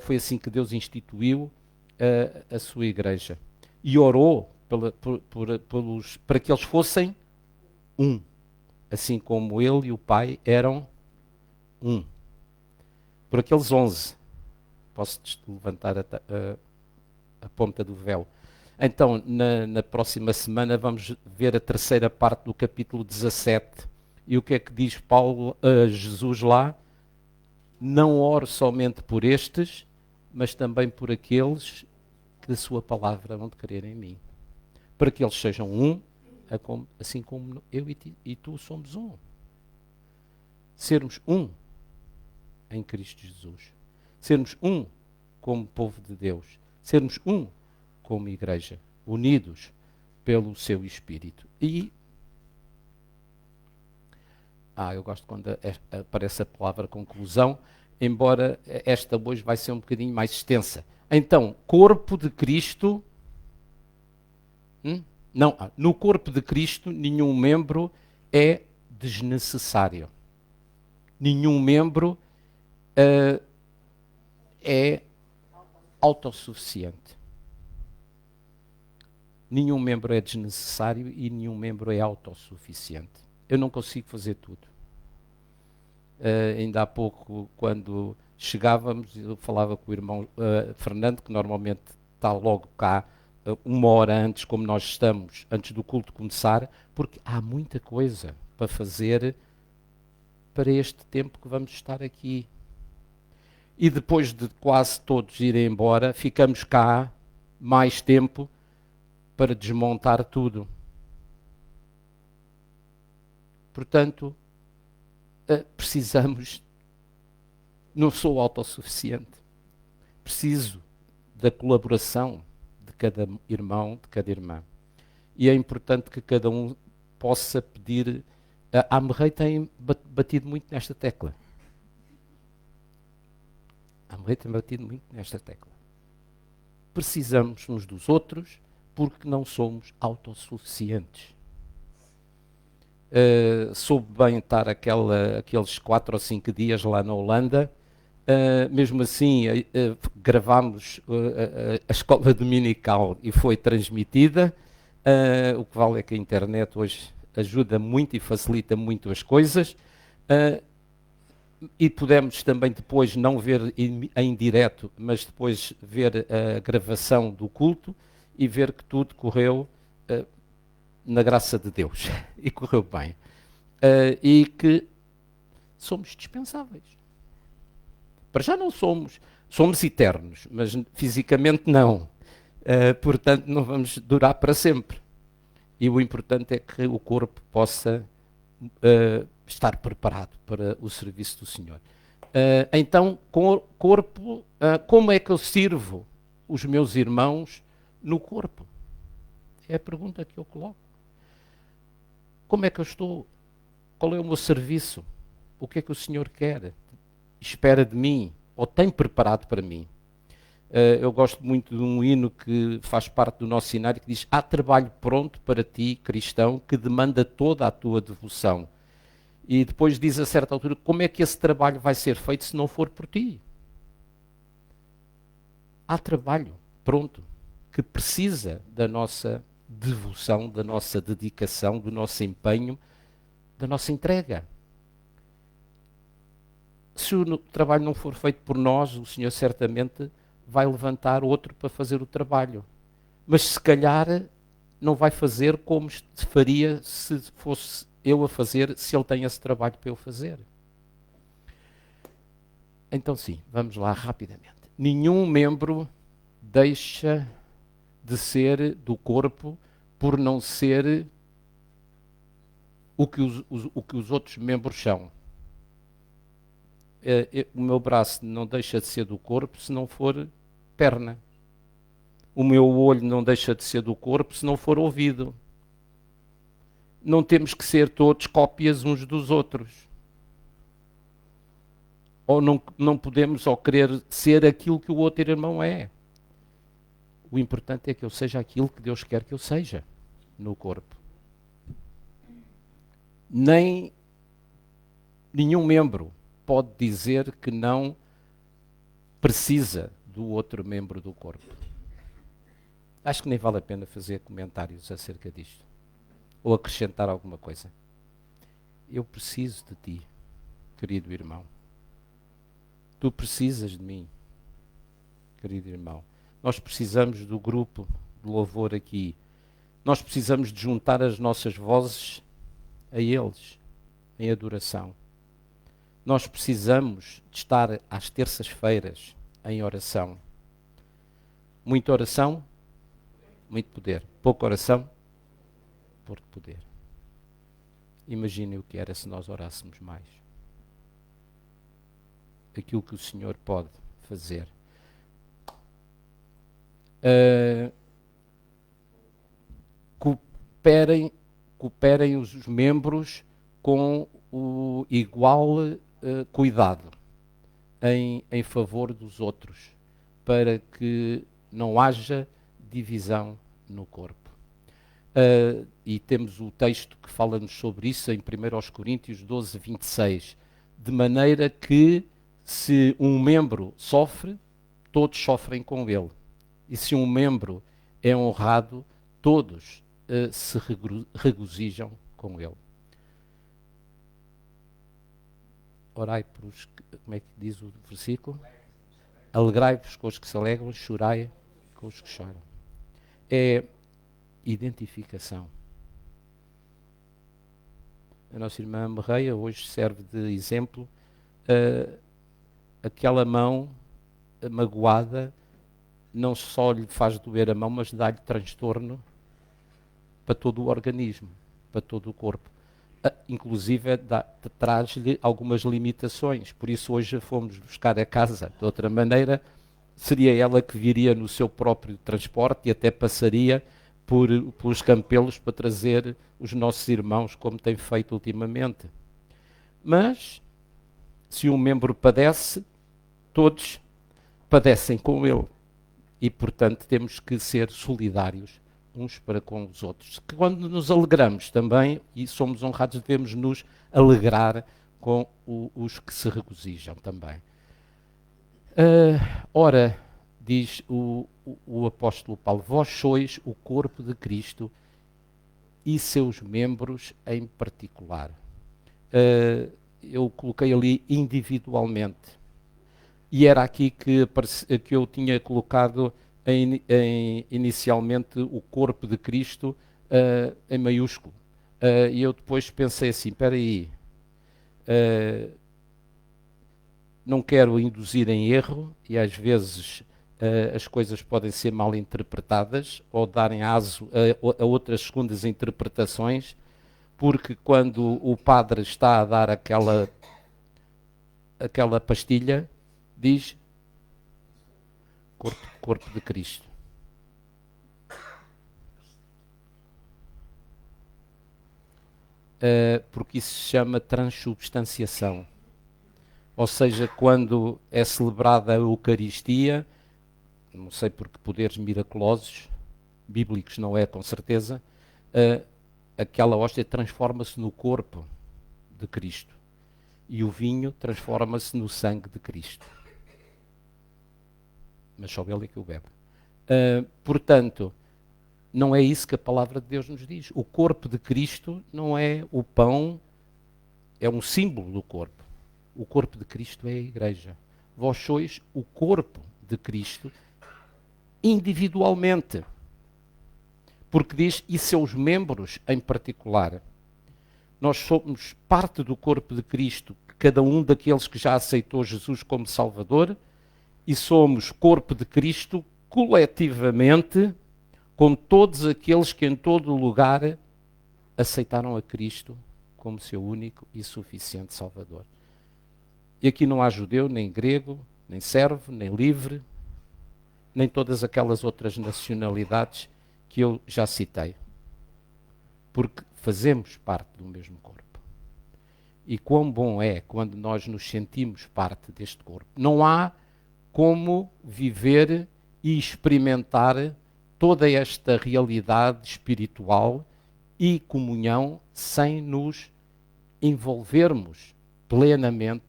foi assim que Deus instituiu a sua igreja. E orou para que eles fossem um. Assim como ele e o Pai eram um. Por aqueles 11. Posso levantar a ponta do véu. Então, na próxima semana, vamos ver a terceira parte do capítulo 17. E o que é que diz Paulo, Jesus lá? Não oro somente por estes, mas também por aqueles que a sua palavra vão crer em mim. Para que eles sejam um, assim como eu e tu somos um. Sermos um em Cristo Jesus. Sermos um como povo de Deus. Sermos um como igreja, unidos pelo seu Espírito. E eu gosto quando aparece a palavra conclusão, embora esta hoje vai ser um bocadinho mais extensa. Então, corpo de Cristo... no corpo de Cristo, nenhum membro é desnecessário. Nenhum membro é autossuficiente. Nenhum membro é desnecessário e nenhum membro é autossuficiente. Eu não consigo fazer tudo. Ainda há pouco, quando chegávamos, eu falava com o irmão Fernando, que normalmente está logo cá, uma hora antes, como nós estamos, antes do culto começar, porque há muita coisa para fazer para este tempo que vamos estar aqui. E depois de quase todos irem embora, ficamos cá mais tempo para desmontar tudo. Portanto, precisamos, não sou autossuficiente, preciso da colaboração de cada irmão, de cada irmã. E é importante que cada um possa pedir. A Amrei tem batido muito nesta tecla. A Amrei tem batido muito nesta tecla. Precisamos uns dos outros porque não somos autossuficientes. Soube bem estar aqueles 4 ou 5 dias lá na Holanda. Mesmo assim, gravámos a escola dominical e foi transmitida. O que vale é que a internet hoje ajuda muito e facilita muito as coisas. E pudemos também depois não ver em direto, mas depois ver a gravação do culto e ver que tudo correu na graça de Deus. E correu bem. E que somos dispensáveis. Para já não somos eternos, mas fisicamente não. Portanto, não vamos durar para sempre. E o importante é que o corpo possa estar preparado para o serviço do Senhor. Então, corpo, como é que eu sirvo os meus irmãos no corpo? É a pergunta que eu coloco. Como é que eu estou? Qual é o meu serviço? O que é que o Senhor quer? Espera de mim? Ou tem preparado para mim? Eu gosto muito de um hino que faz parte do nosso cenário que diz: há trabalho pronto para ti, cristão, que demanda toda a tua devoção. E depois diz a certa altura: como é que esse trabalho vai ser feito se não for por ti? há trabalho pronto, que precisa da nossa devoção, da nossa dedicação, do nosso empenho, da nossa entrega. Se o trabalho não for feito por nós, o Senhor certamente vai levantar outro para fazer o trabalho. Mas se calhar não vai fazer como faria se fosse eu a fazer, se ele tem esse trabalho para eu fazer. Então sim, vamos lá rapidamente. Nenhum membro deixa de ser do corpo por não ser o que os outros membros são. O meu braço não deixa de ser do corpo se não for perna. O meu olho não deixa de ser do corpo se não for ouvido. Não temos que ser todos cópias uns dos outros. Ou não podemos ou querer ser aquilo que o outro irmão é. O importante é que eu seja aquilo que Deus quer que eu seja no corpo. Nenhum membro pode dizer que não precisa do outro membro do corpo. Acho que nem vale a pena fazer comentários acerca disto. Ou acrescentar alguma coisa. Eu preciso de ti, querido irmão. Tu precisas de mim, querido irmão. Nós precisamos do grupo de louvor aqui. Nós precisamos de juntar as nossas vozes a eles, em adoração. Nós precisamos de estar às terças-feiras em oração. Muita oração, muito poder. Pouca oração, pouco poder. Imaginem o que era se nós orássemos mais. Aquilo que o Senhor pode fazer. Cooperem os membros com o igual cuidado em favor dos outros, para que não haja divisão no corpo. E temos o texto que fala-nos sobre isso em 1 Coríntios 12, 26, de maneira que se um membro sofre, todos sofrem com ele. E se um membro é honrado, todos se regozijam com ele. Orai por os que, como é que diz o versículo? Alegrai-vos com os que se alegram, chorai com os que choram. É identificação. A nossa irmã Merreia hoje serve de exemplo. Aquela mão magoada não só lhe faz doer a mão, mas dá-lhe transtorno para todo o organismo, para todo o corpo. Inclusive traz-lhe algumas limitações. Por isso hoje a fomos buscar a casa. De outra maneira, seria ela que viria no seu próprio transporte e até passaria pelos campelos para trazer os nossos irmãos, como tem feito ultimamente. Mas, se um membro padece, todos padecem com ele. E, portanto, temos que ser solidários uns para com os outros. Que quando nos alegramos também, e somos honrados, devemos nos alegrar com os que se regozijam também. Ora, diz o apóstolo Paulo, vós sois o corpo de Cristo e seus membros em particular. Eu coloquei ali individualmente. E era aqui que eu tinha colocado inicialmente o corpo de Cristo em maiúsculo. E eu depois pensei assim, espera aí, não quero induzir em erro, e às vezes as coisas podem ser mal interpretadas ou darem aso a outras segundas interpretações, porque quando o padre está a dar aquela pastilha, diz corpo de Cristo. Porque isso se chama transubstanciação. Ou seja, quando é celebrada a Eucaristia, não sei por que poderes miraculosos, bíblicos não é com certeza, aquela hóstia transforma-se no corpo de Cristo. E o vinho transforma-se no sangue de Cristo. mas só ele é que o bebe. Portanto, não é isso que a palavra de Deus nos diz. O corpo de Cristo não é o pão, é um símbolo do corpo. O corpo de Cristo é a igreja. Vós sois o corpo de Cristo individualmente. Porque diz, e seus membros em particular. Nós somos parte do corpo de Cristo, cada um daqueles que já aceitou Jesus como Salvador, e somos corpo de Cristo coletivamente, com todos aqueles que em todo lugar aceitaram a Cristo como seu único e suficiente Salvador. E aqui não há judeu, nem grego, nem servo, nem livre, nem todas aquelas outras nacionalidades que eu já citei. Porque fazemos parte do mesmo corpo. E quão bom é quando nós nos sentimos parte deste corpo. Não há como viver e experimentar toda esta realidade espiritual e comunhão sem nos envolvermos plenamente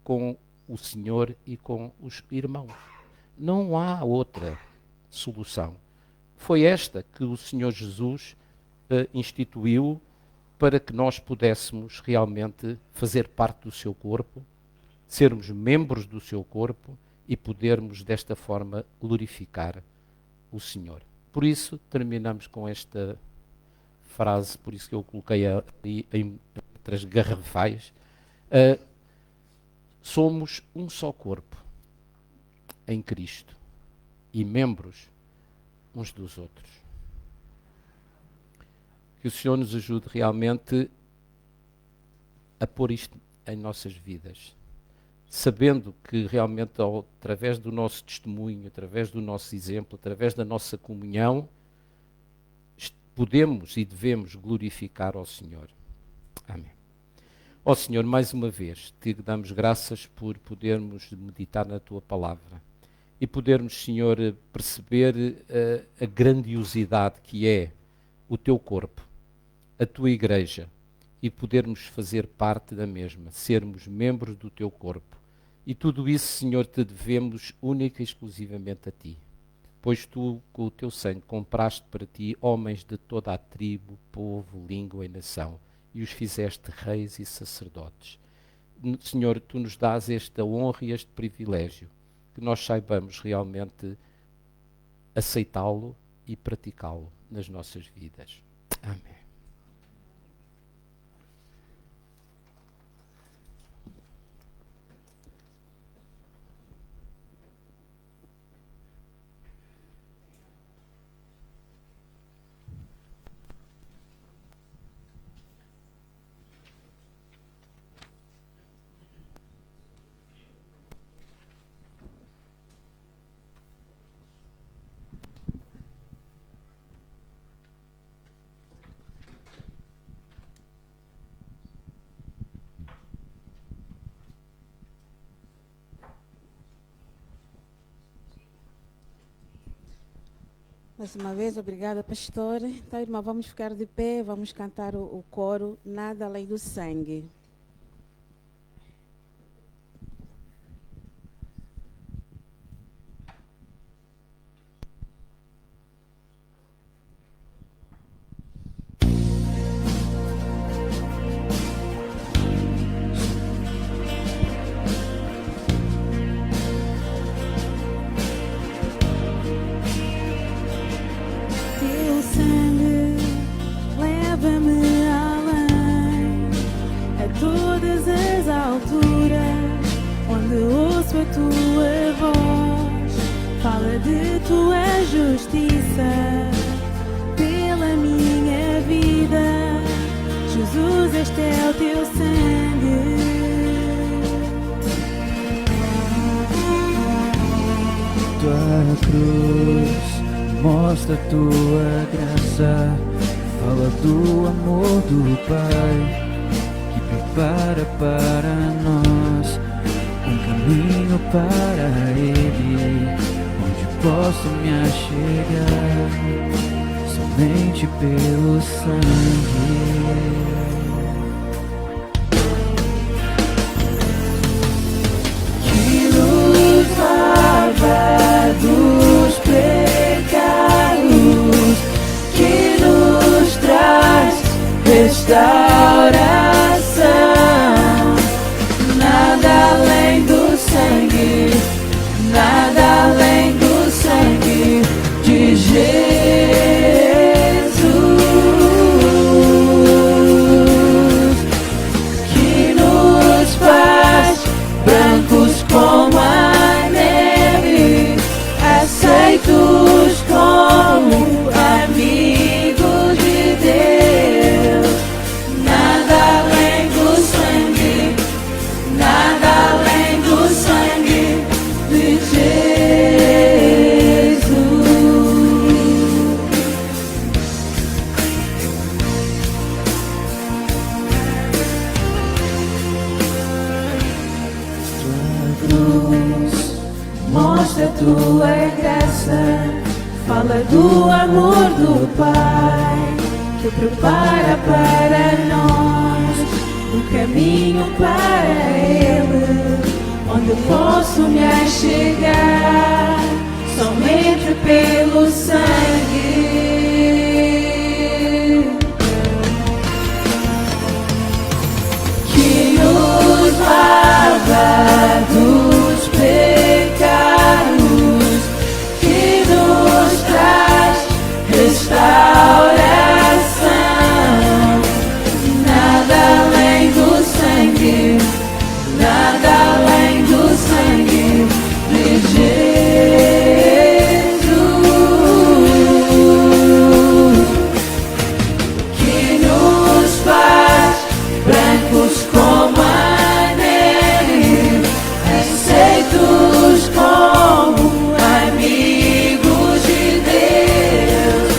com o Senhor e com os irmãos. Não há outra solução. Foi esta que o Senhor Jesus instituiu para que nós pudéssemos realmente fazer parte do seu corpo, sermos membros do seu corpo e podermos desta forma glorificar o Senhor. Por isso, terminamos com esta frase, por isso que eu coloquei ali em letras garrafais. Somos um só corpo em Cristo e membros uns dos outros. Que o Senhor nos ajude realmente a pôr isto em nossas vidas, sabendo que realmente através do nosso testemunho, através do nosso exemplo, através da nossa comunhão, podemos e devemos glorificar ao Senhor. Amém. Ó Senhor, mais uma vez, te damos graças por podermos meditar na Tua Palavra e podermos, Senhor, perceber a grandiosidade que é o Teu corpo, a Tua Igreja, e podermos fazer parte da mesma, sermos membros do Teu corpo. E tudo isso, Senhor, te devemos única e exclusivamente a Ti, pois Tu, com o Teu sangue, compraste para Ti homens de toda a tribo, povo, língua e nação, e os fizeste reis e sacerdotes. Senhor, Tu nos dás esta honra e este privilégio, que nós saibamos realmente aceitá-lo e praticá-lo nas nossas vidas. Amém. Mais uma vez, obrigada, pastor. Então, irmã, vamos ficar de pé, vamos cantar o coro Nada Além do Sangue. Teu sangue leva-me além, a todas as alturas, onde ouço a tua voz, fala de tua justiça pela minha vida. Jesus, este é o teu sangue. Tua cruz mostra a tua graça, fala do amor do Pai, que prepara para nós um caminho para Ele, onde posso me achegar somente pelo sangue. Que nos lava do restauração. Nada além do sangue, nada além do sangue de Jesus, que nos faz brancos como a neve, aceitos como amigos de Deus. Nada além do sangue, nada além do sangue de Jesus. Cruz mostra tua graça, fala do amor do Pai, que prepara para nós o caminho para Ele, onde posso me achegar somente pelo sangue. Que nos lava dos pecados, que nos traz restauração. Nada além do sangue, nada além do sangue de Jesus, que nos faz brancos como a neve, aceitos como amigos de Deus.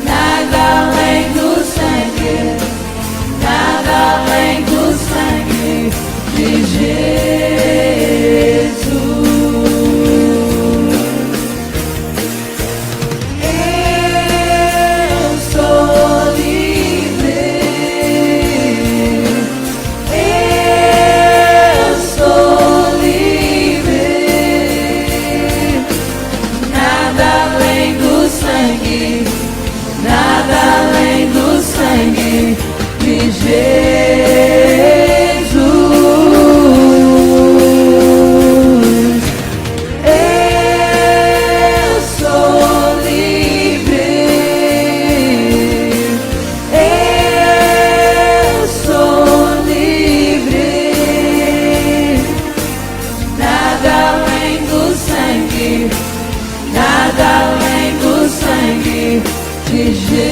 Nada além do sangue, nada além do sangue de Jesus. Eu sou livre, eu sou livre. Nada além do sangue, nada além do sangue de Jesus. Eu sou livre, eu sou livre. Nada além do sangue, nada além do sangue de Jesus.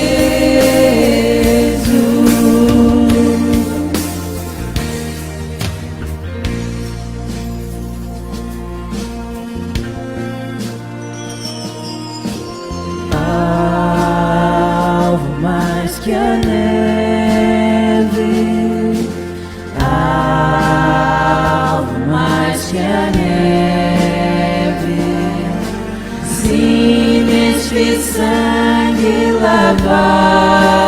Alvo mais que a neve, alvo mais que a neve, sim, neste sangue lavado,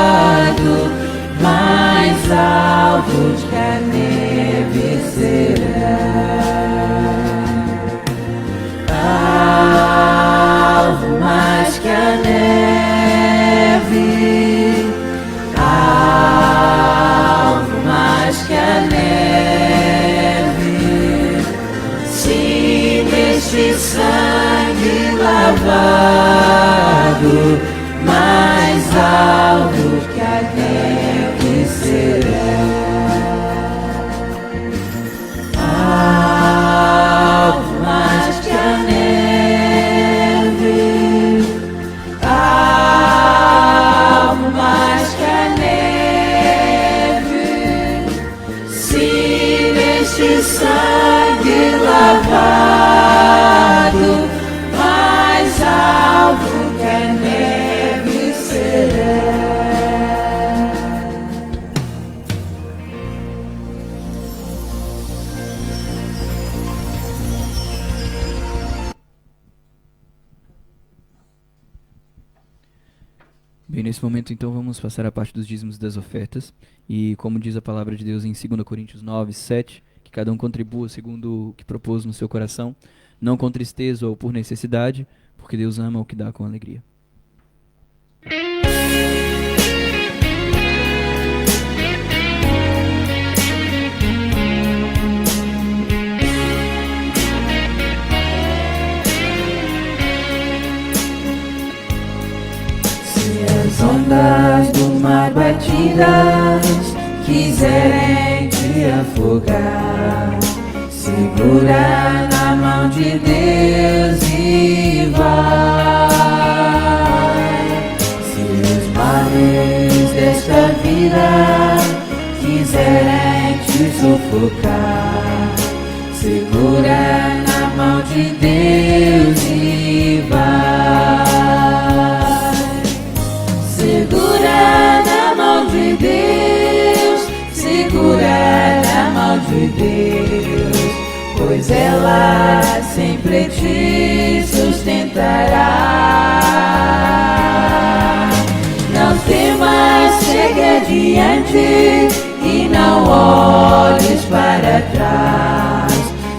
mais alvo que a neve será. Alvo mais que a neve, alvo mais que a neve, sim, neste sangue lavado, mais alvo que a neve será. Alvo mais que a neve, alvo mais que a neve, sim, neste sangue lavado, mais alvo que a neve será. Bem, nesse momento então vamos passar a parte dos dízimos e das ofertas. E como diz a palavra de Deus em 2 Coríntios 9, 7, que cada um contribua segundo o que propôs no seu coração, não com tristeza ou por necessidade, porque Deus ama o que dá com alegria. mar batidas quiserem te afogar, segura na mão de Deus e vai. Se os mares desta vida quiserem te sufocar, segura na mão de Deus e vai. Segura na mão de Deus, segura na mão de Deus, pois ela sempre te sustentará. Não temas, segue adiante e não olhes para trás.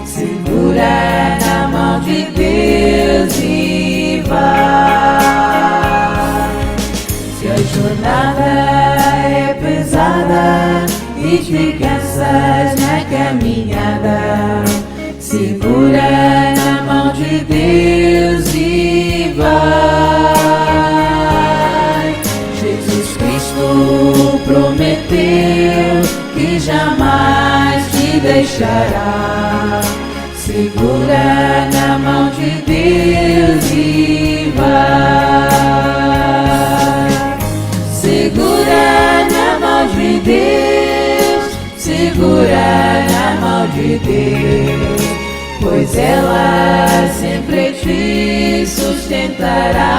Segura na mão de Deus e vai. Se a jornada é pesada e te cansas na caminhada, segura na mão de Deus e vai. Jesus Cristo prometeu que jamais te deixará. Segura na mão de Deus e vai. Segura na mão de Deus, segura na mão de Deus, pois ela sempre te sustentará.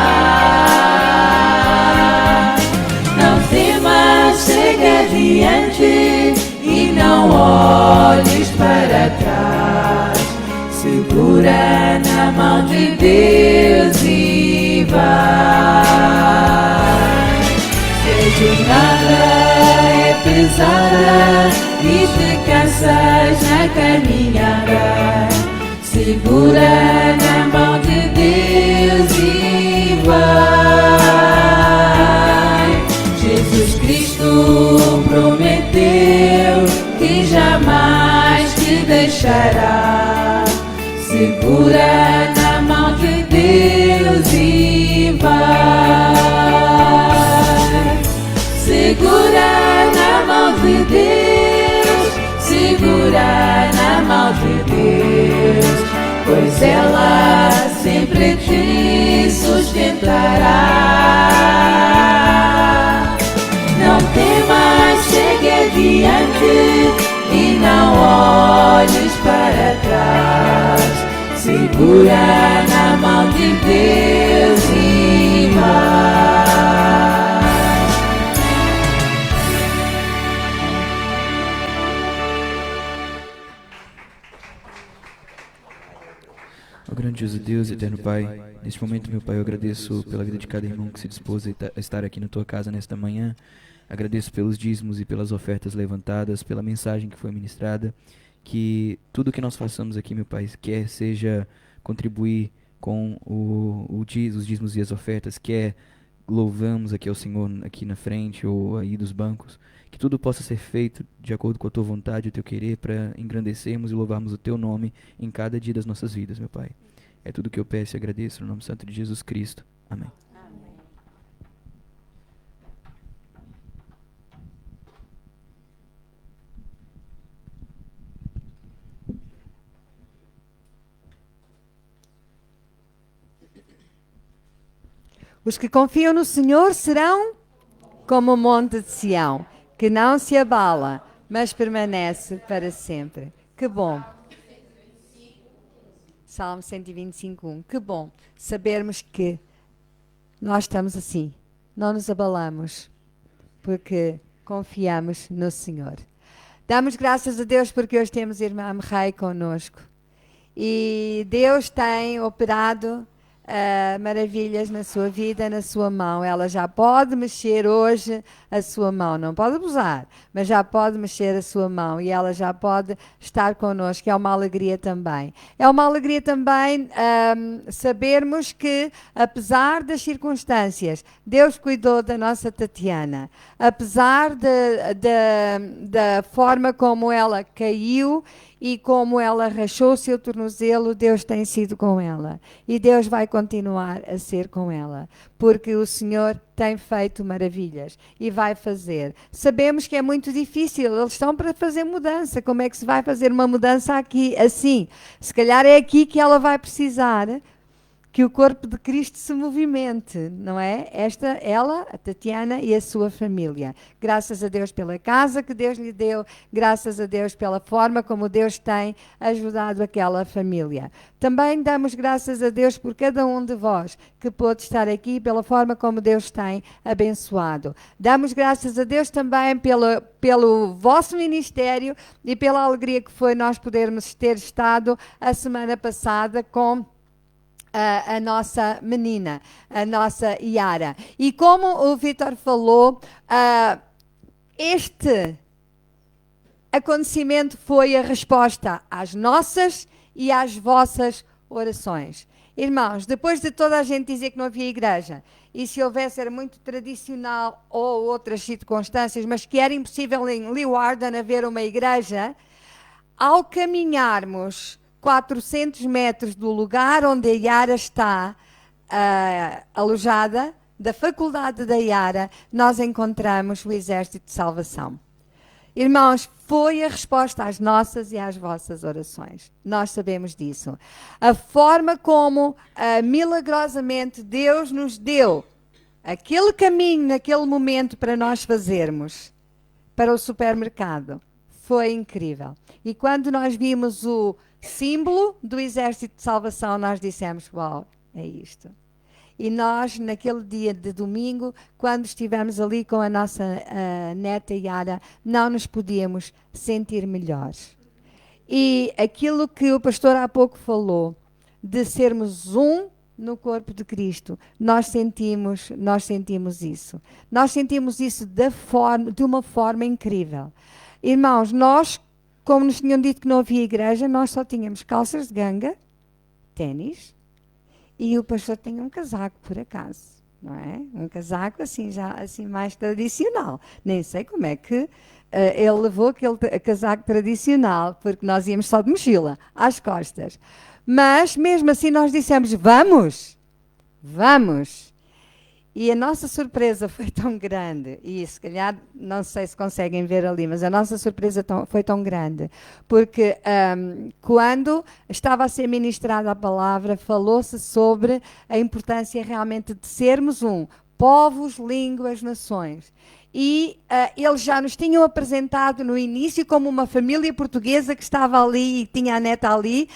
Não temas, segue adiante e não olhes para trás. Segura na mão de Deus e vai. Se a jornada é pesada e te cansas na caminhada, segura na mão de Deus e vai. Jesus Cristo prometeu que jamais te deixará. Segura na mão de Deus e vai. Segura na mão de Deus, segura na mão de Deus, pois ela sempre te sustentará. Não temas, segue adiante e não olhes para trás. Segura na mão de Deus e vai. Ó grandioso Deus, eterno Pai, neste momento, meu Pai, eu agradeço pela vida de cada irmão que se dispôs a estar aqui na Tua casa nesta manhã. Agradeço pelos dízimos e pelas ofertas levantadas, pela mensagem que foi ministrada. Que tudo que nós façamos aqui, meu Pai, quer seja contribuir com os dízimos e as ofertas, quer louvamos aqui ao Senhor aqui na frente ou aí dos bancos, que tudo possa ser feito de acordo com a Tua vontade e o Teu querer, para engrandecermos e louvarmos o Teu nome em cada dia das nossas vidas, meu Pai. É tudo que eu peço e agradeço no nome santo de Jesus Cristo. Amém. Os que confiam no Senhor serão como o monte de Sião, que não se abala, mas permanece para sempre. Que bom. Salmo 125:1. Que bom sabermos que nós estamos assim, não nos abalamos, porque confiamos no Senhor. Damos graças a Deus porque hoje temos a irmã Merrei connosco. E Deus tem operado maravilhas na sua vida, na sua mão. Ela já pode mexer hoje a sua mão, não pode abusar, mas já pode mexer a sua mão e ela já pode estar connosco. É uma alegria também. É uma alegria também sabermos que, apesar das circunstâncias, Deus cuidou da nossa Tatiana. Apesar da forma como ela caiu e como ela rachou o seu tornozelo, Deus tem sido com ela. E Deus vai continuar a ser com ela, porque o Senhor tem feito maravilhas e vai fazer. Sabemos que é muito difícil, eles estão para fazer mudança. Como é que se vai fazer uma mudança aqui, assim? Se calhar é aqui que ela vai precisar que o corpo de Cristo se movimente, não é? Ela, a Tatiana e a sua família. Graças a Deus pela casa que Deus lhe deu, graças a Deus pela forma como Deus tem ajudado aquela família. Também damos graças a Deus por cada um de vós que pôde estar aqui, pela forma como Deus tem abençoado. Damos graças a Deus também pelo vosso ministério e pela alegria que foi nós podermos ter estado a semana passada com a nossa menina, a nossa Yara. E como o Vítor falou, este acontecimento foi a resposta às nossas e às vossas orações. Irmãos, depois de toda a gente dizer que não havia igreja, e se houvesse era muito tradicional ou outras circunstâncias, mas que era impossível em Leeuwarden haver uma igreja, ao caminharmos 400 metros do lugar onde a Yara está alojada, da faculdade da Yara, nós encontramos o Exército de Salvação. Irmãos, foi a resposta às nossas e às vossas orações. Nós sabemos disso. A forma como, milagrosamente, Deus nos deu aquele caminho, naquele momento, para nós fazermos para o supermercado, foi incrível. E quando nós vimos o símbolo do Exército de Salvação, nós dissemos, uau, é isto. E nós, naquele dia de domingo, quando estivemos ali com a nossa neta Yara, não nos podíamos sentir melhores. E aquilo que o pastor há pouco falou, de sermos um no corpo de Cristo, nós sentimos isso. Nós sentimos isso de uma forma incrível. Irmãos, nós, como nos tinham dito que não havia igreja, nós só tínhamos calças de ganga, ténis, e o pastor tinha um casaco, por acaso, não é? Um casaco assim, já assim mais tradicional. Nem sei como é que ele levou aquele casaco tradicional, porque nós íamos só de mochila, às costas. Mas, mesmo assim, nós dissemos, vamos! E a nossa surpresa foi tão grande, e se calhar, não sei se conseguem ver ali, mas a nossa surpresa foi tão grande, porque quando estava a ser ministrada a palavra, falou-se sobre a importância realmente de sermos um, povos, línguas, nações. E eles já nos tinham apresentado no início como uma família portuguesa que estava ali e tinha a neta ali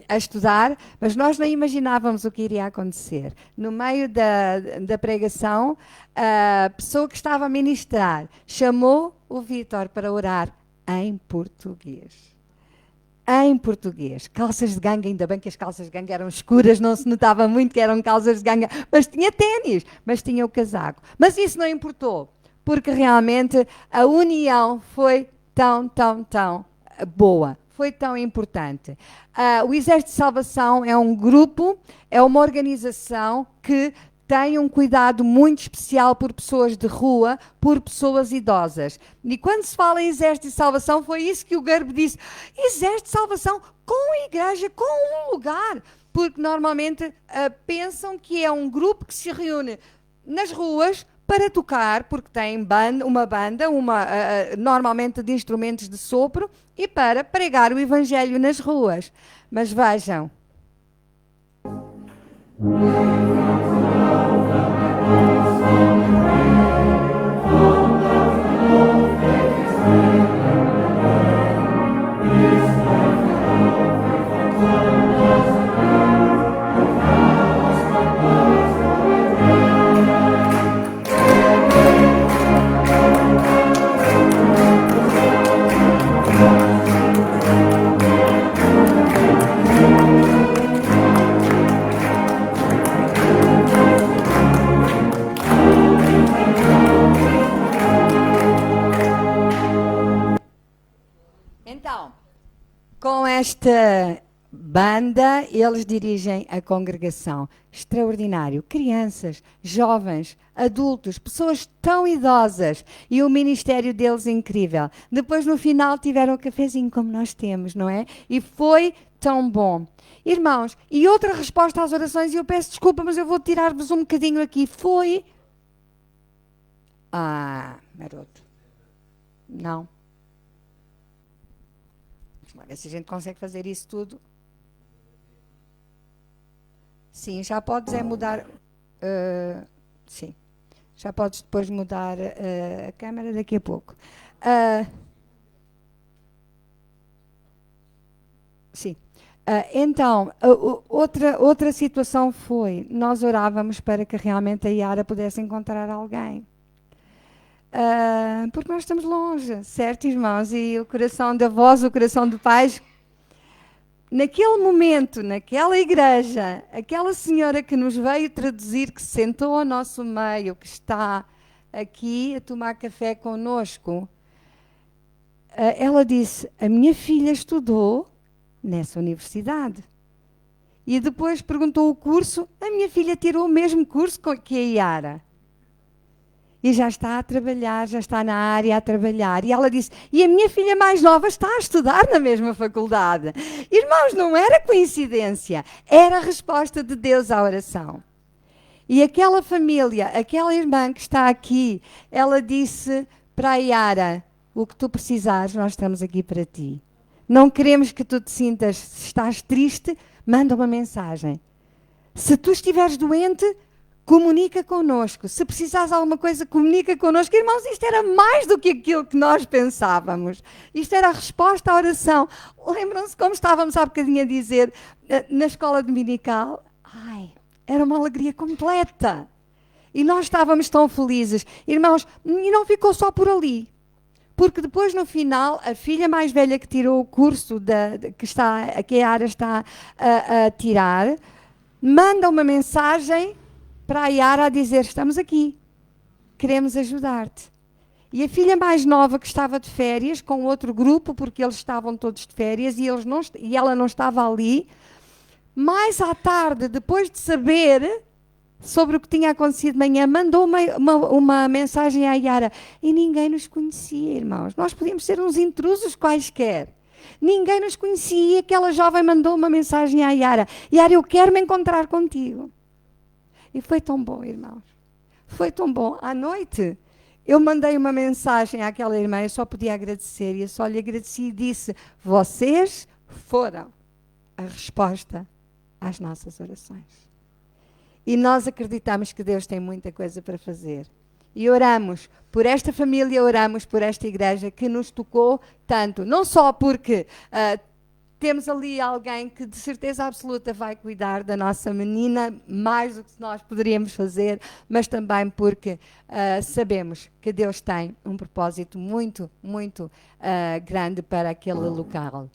a estudar, mas nós não imaginávamos o que iria acontecer. No meio da pregação, a pessoa que estava a ministrar chamou o Vítor para orar em português. Em português, calças de ganga, ainda bem que as calças de ganga eram escuras, não se notava muito que eram calças de ganga, mas tinha ténis, mas tinha o casaco. Mas isso não importou, porque realmente a união foi tão boa, foi tão importante. O Exército de Salvação é um grupo, é uma organização que tem um cuidado muito especial por pessoas de rua, por pessoas idosas. E quando se fala em Exército de Salvação, foi isso que o Garbo disse. Exército de Salvação com a igreja, com um lugar. Porque normalmente pensam que é um grupo que se reúne nas ruas para tocar, porque tem uma banda, normalmente de instrumentos de sopro, e para pregar o evangelho nas ruas. Mas vejam. Então, com esta banda, eles dirigem a congregação. Extraordinário. Crianças, jovens, adultos, pessoas tão idosas. E o ministério deles incrível. Depois, no final, tiveram um cafezinho como nós temos, não é? E foi tão bom. Irmãos, e outra resposta às orações, e eu peço desculpa, mas eu vou tirar-vos um bocadinho aqui. Foi... maroto. Não. Vamos ver se a gente consegue fazer isso tudo. Sim, já podes mudar... sim. Já podes depois mudar a câmera daqui a pouco. Sim. Então, outra situação foi, nós orávamos para que realmente a Yara pudesse encontrar alguém. Porque nós estamos longe, certo, irmãos? E o coração da avós, o coração do pai... Naquele momento, naquela igreja, aquela senhora que nos veio traduzir, que se sentou ao nosso meio, que está aqui a tomar café connosco, ela disse, a minha filha estudou nessa universidade. E depois perguntou o curso, a minha filha tirou o mesmo curso que a Yara. E já está a trabalhar, já está na área a trabalhar. E ela disse, e a minha filha mais nova está a estudar na mesma faculdade. Irmãos, não era coincidência, era a resposta de Deus à oração. E aquela família, aquela irmã que está aqui, ela disse para a Yara, o que tu precisares, nós estamos aqui para ti. Não queremos que tu te sintas, se estás triste, manda uma mensagem. Se tu estiveres doente, comunica connosco. Se precisares de alguma coisa, comunica connosco. Irmãos, isto era mais do que aquilo que nós pensávamos. Isto era a resposta à oração. Lembram-se como estávamos há bocadinho a dizer na escola dominical? Era uma alegria completa. E nós estávamos tão felizes. Irmãos, e não ficou só por ali. Porque depois, no final, a filha mais velha que tirou o curso que a Yara está a tirar, manda uma mensagem para a Yara a dizer, estamos aqui, queremos ajudar-te. E a filha mais nova que estava de férias, com outro grupo, porque eles estavam todos de férias e ela não estava ali, mais à tarde, depois de saber sobre o que tinha acontecido de manhã, mandou uma mensagem à Yara. E ninguém nos conhecia, irmãos. Nós podíamos ser uns intrusos quaisquer. Ninguém nos conhecia e aquela jovem mandou uma mensagem à Yara. Yara, eu quero me encontrar contigo. E foi tão bom, irmãos. Foi tão bom. À noite, eu mandei uma mensagem àquela irmã, eu só podia agradecer. E eu só lhe agradeci e disse, vocês foram a resposta às nossas orações. E nós acreditamos que Deus tem muita coisa para fazer. E oramos por esta família, oramos por esta igreja que nos tocou tanto. Não só porque... temos ali alguém que de certeza absoluta vai cuidar da nossa menina, mais do que nós poderíamos fazer, mas também porque sabemos que Deus tem um propósito muito, muito grande para aquele local.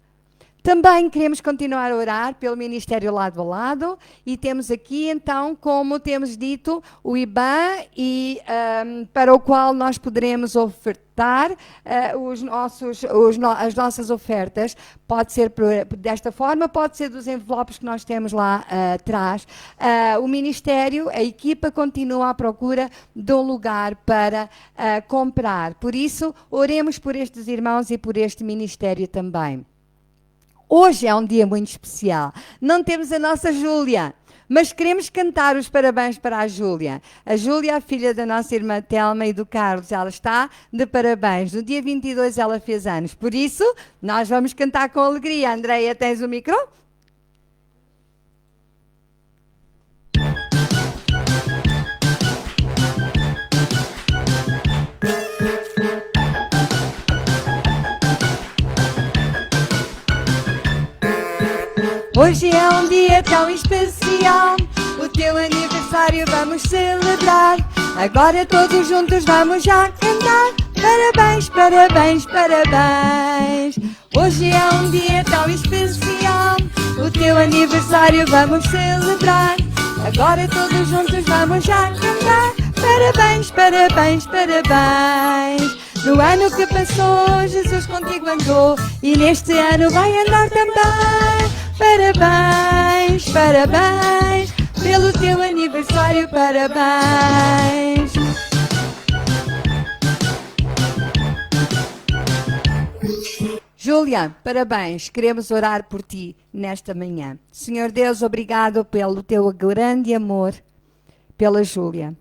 Também queremos continuar a orar pelo Ministério Lado a Lado e temos aqui então, como temos dito, o IBAN para o qual nós poderemos ofertar as nossas ofertas. Pode ser desta forma, pode ser dos envelopes que nós temos lá atrás. O Ministério, a equipa continua à procura de um lugar para comprar. Por isso, oremos por estes irmãos e por este Ministério também. Hoje é um dia muito especial. Não temos a nossa Júlia, mas queremos cantar os parabéns para a Júlia. A Júlia, a filha da nossa irmã Telma e do Carlos, ela está de parabéns. No dia 22 ela fez anos. Por isso, nós vamos cantar com alegria. Andreia, tens o micro? Hoje é um dia tão especial, o teu aniversário vamos celebrar. Agora todos juntos vamos já cantar. Parabéns, parabéns, parabéns. Hoje é um dia tão especial, o teu aniversário vamos celebrar. Agora todos juntos vamos já cantar. Parabéns, parabéns, parabéns. No ano que passou, Jesus contigo andou e neste ano vai andar também. Parabéns, parabéns, pelo teu aniversário, parabéns. Júlia, parabéns, queremos orar por ti nesta manhã. Senhor Deus, obrigado pelo teu grande amor pela Júlia.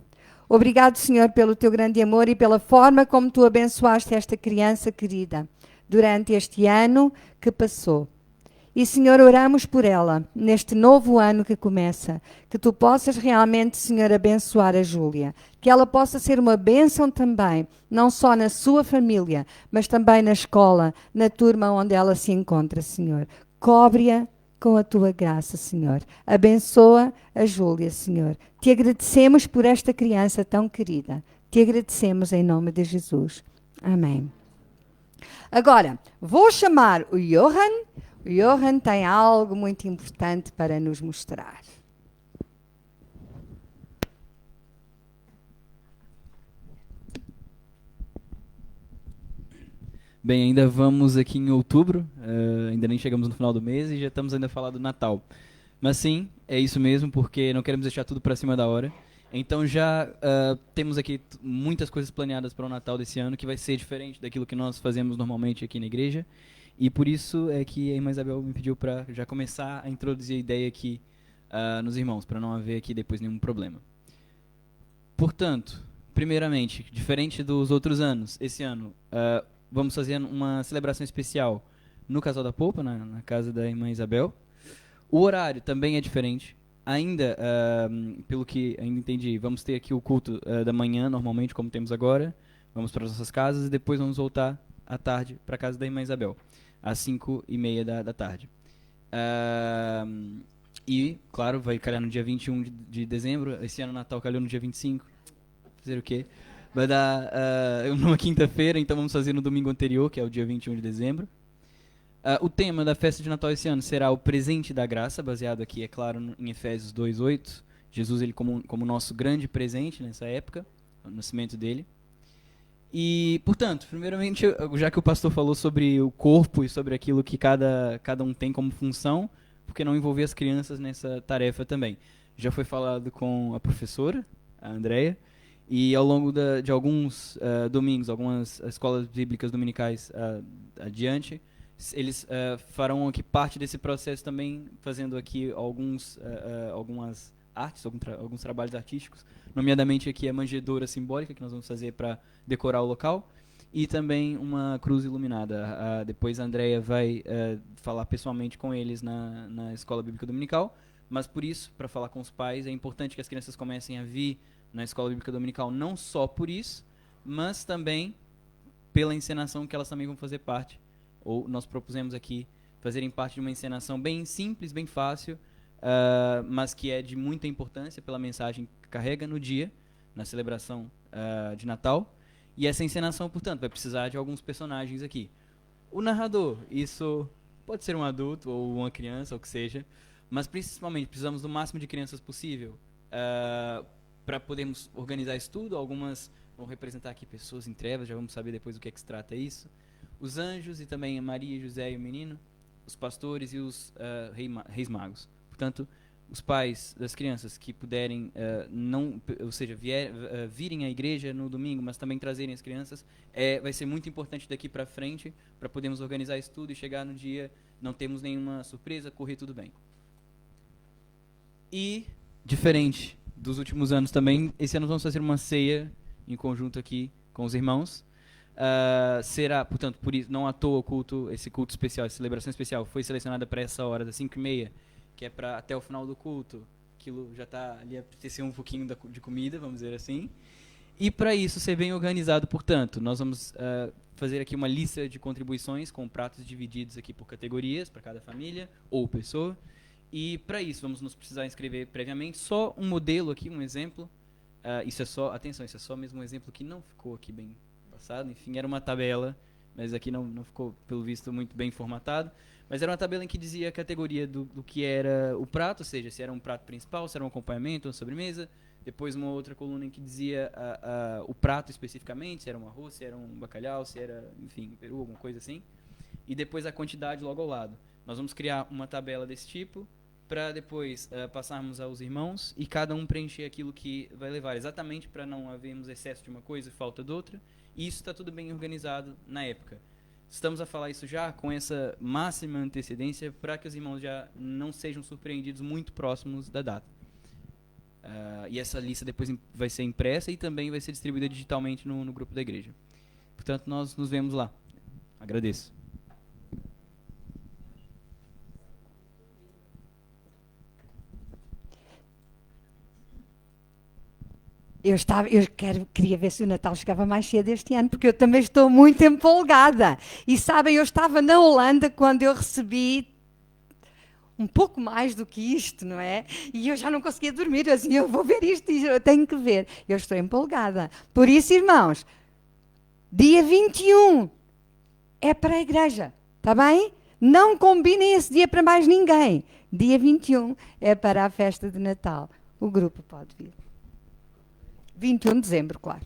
Obrigado, Senhor, pelo teu grande amor e pela forma como tu abençoaste esta criança querida durante este ano que passou. E, Senhor, oramos por ela neste novo ano que começa, que tu possas realmente, Senhor, abençoar a Júlia, que ela possa ser uma bênção também, não só na sua família, mas também na escola, na turma onde ela se encontra, Senhor. Cobre-a com a tua graça, Senhor. Abençoa a Júlia, Senhor. Te agradecemos por esta criança tão querida. Te agradecemos em nome de Jesus. Amém. Agora, vou chamar o Johan. O Johan tem algo muito importante para nos mostrar. Bem, ainda vamos aqui em outubro, ainda nem chegamos no final do mês e já estamos ainda a falar do Natal. Mas sim, é isso mesmo, porque não queremos deixar tudo para cima da hora. Então já temos aqui muitas coisas planeadas para o Natal desse ano, que vai ser diferente daquilo que nós fazemos normalmente aqui na igreja. E por isso é que a irmã Isabel me pediu para já começar a introduzir a ideia aqui nos irmãos, para não haver aqui depois nenhum problema. Portanto, primeiramente, diferente dos outros anos, esse ano vamos fazer uma celebração especial no Casal da Polpa, na casa da irmã Isabel. O horário também é diferente. Ainda, pelo que ainda entendi, vamos ter aqui o culto da manhã, normalmente, como temos agora. Vamos para as nossas casas e depois vamos voltar à tarde para a casa da irmã Isabel, às 5:30 da tarde. E, claro, vai calhar no dia 21 de dezembro. Esse ano o Natal calhou no dia 25. Fazer o quê? Vai dar numa quinta-feira, então vamos fazer no domingo anterior, que é o dia 21 de dezembro. O tema da festa de Natal esse ano será o presente da graça, baseado aqui, é claro, em Efésios 2:8. Jesus ele como nosso grande presente nessa época, o nascimento dele. E, portanto, primeiramente, já que o pastor falou sobre o corpo e sobre aquilo que cada um tem como função, por que não envolver as crianças nessa tarefa também? Já foi falado com a professora, a Andrea, e ao longo de alguns domingos, algumas escolas bíblicas dominicais adiante, eles farão aqui parte desse processo também, fazendo aqui algumas artes, alguns trabalhos artísticos, nomeadamente aqui a manjedoura simbólica que nós vamos fazer para decorar o local e também uma cruz iluminada. Depois a Andrea vai falar pessoalmente com eles na escola bíblica dominical, mas por isso, para falar com os pais, é importante que as crianças comecem a vir na escola bíblica dominical, não só por isso, mas também pela encenação que elas também vão fazer parte, ou nós propusemos aqui fazerem parte de uma encenação bem simples, bem fácil, mas que é de muita importância pela mensagem que carrega no dia, na celebração de Natal. E essa encenação, portanto, vai precisar de alguns personagens aqui. O narrador, isso pode ser um adulto ou uma criança, ou o que seja, mas principalmente precisamos do máximo de crianças possível para podermos organizar isso tudo. Algumas vão representar aqui pessoas em trevas, já vamos saber depois do que é que se trata isso. Os anjos e também a Maria, José e o menino, os pastores e os reis magos. Portanto, os pais das crianças que puderem, virem à igreja no domingo, mas também trazerem as crianças, vai ser muito importante daqui para frente, para podermos organizar isso tudo e chegar no dia, não temos nenhuma surpresa, correr tudo bem. E, diferente dos últimos anos também, esse ano vamos fazer uma ceia em conjunto aqui com os irmãos. Será, portanto, por isso, não à toa esse culto especial, essa celebração especial foi selecionada para essa hora das 5:30, que é para até o final do culto, aquilo já está ali, apetecer um pouquinho de comida, vamos dizer assim. E para isso ser bem organizado, portanto, nós vamos fazer aqui uma lista de contribuições com pratos divididos aqui por categorias, para cada família ou pessoa. E para isso vamos nos precisar inscrever previamente, só um modelo aqui, um exemplo. Isso é só mesmo um exemplo que não ficou aqui bem passado, enfim, era uma tabela, mas aqui não ficou, pelo visto, muito bem formatado. Mas era uma tabela em que dizia a categoria do que era o prato, ou seja, se era um prato principal, se era um acompanhamento, uma sobremesa, depois uma outra coluna em que dizia o prato especificamente, se era um arroz, se era um bacalhau, se era, enfim, peru, alguma coisa assim, e depois a quantidade logo ao lado. Nós vamos criar uma tabela desse tipo para depois passarmos aos irmãos e cada um preencher aquilo que vai levar, exatamente para não havermos excesso de uma coisa e falta de outra, e isso está tudo bem organizado na época. Estamos a falar isso já com essa máxima antecedência para que os irmãos já não sejam surpreendidos muito próximos da data. E essa lista depois vai ser impressa e também vai ser distribuída digitalmente no grupo da igreja. Portanto, nós nos vemos lá. Agradeço. Queria ver se o Natal chegava mais cedo este ano, porque eu também estou muito empolgada. E sabem, eu estava na Holanda quando eu recebi um pouco mais do que isto, não é? E eu já não conseguia dormir, assim, eu vou ver isto e eu tenho que ver. Eu estou empolgada. Por isso, irmãos, dia 21 é para a igreja, está bem? Não combinem esse dia para mais ninguém. Dia 21 é para a festa de Natal. O grupo pode vir. 21 de dezembro, claro.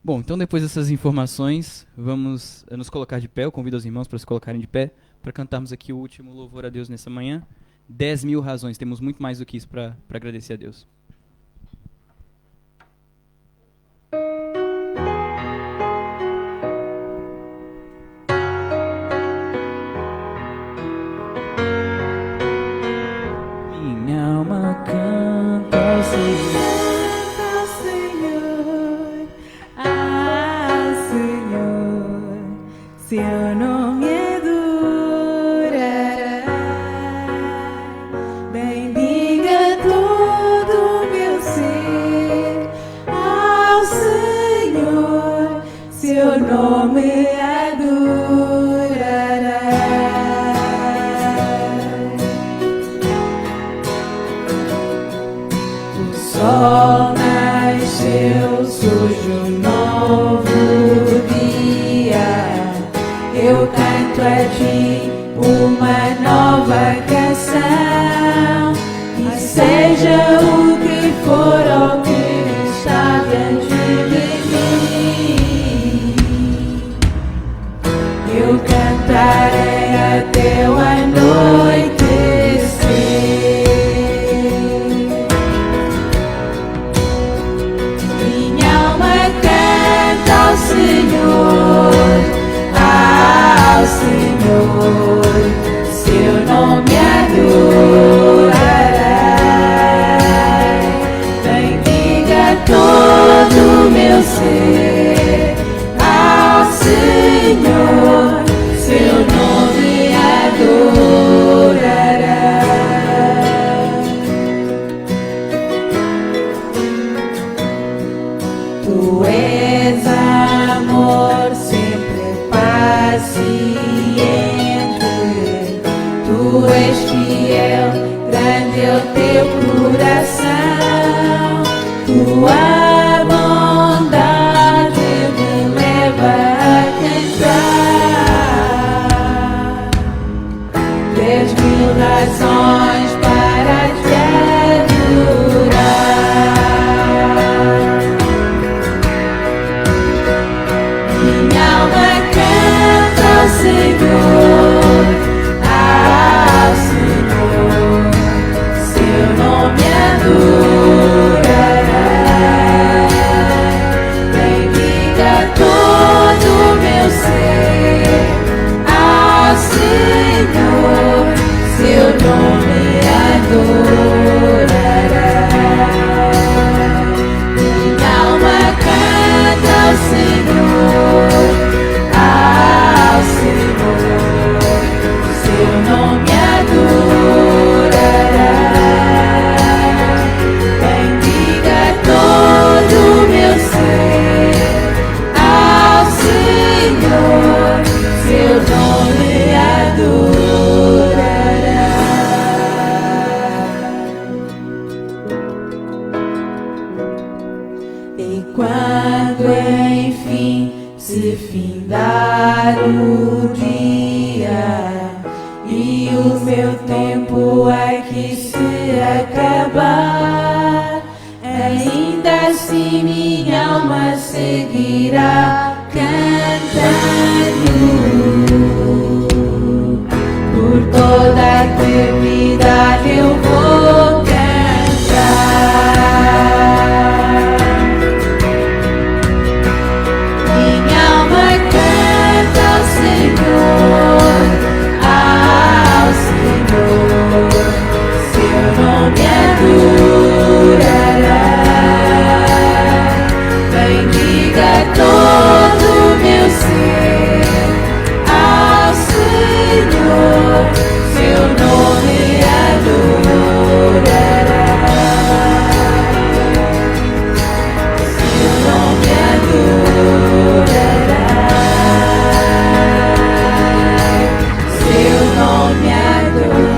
Bom, então depois dessas informações, vamos nos colocar de pé. Eu convido os irmãos para se colocarem de pé, para cantarmos aqui o último louvor a Deus nessa manhã. 10.000 razões, temos muito mais do que isso para agradecer a Deus. Minha alma canta ao Senhor. Seu nome é durará. Bendiga todo meu ser ao Senhor. Seu nome adorará. O sol nasceu, surge um novo dia. Eu canto a ti uma nova canção, e seja o que for ou que está diante de mim, eu cantarei até o anoitecer. Minha alma canta ao Senhor, ao Senhor, seu nome adorarei. Bendiga todo o meu ser ao Senhor, seu nome adorarei. Tu és amor, sempre paciente, tu és fiel, grande é o teu coração, tua bondade me leva a cantar. 10.000 razões para te adorar. Minha alma canta ao Senhor. findar o dia e o meu tempo aqui se acabar, ainda assim minha alma seguirá cantando por toda a eternidade. Eu vou cantar. Minha alma canta ao Senhor, seu nome adorará. Bendiga todo o meu ser ao Senhor, seu nome adorará. Seu nome adorará. Seu nome adorará.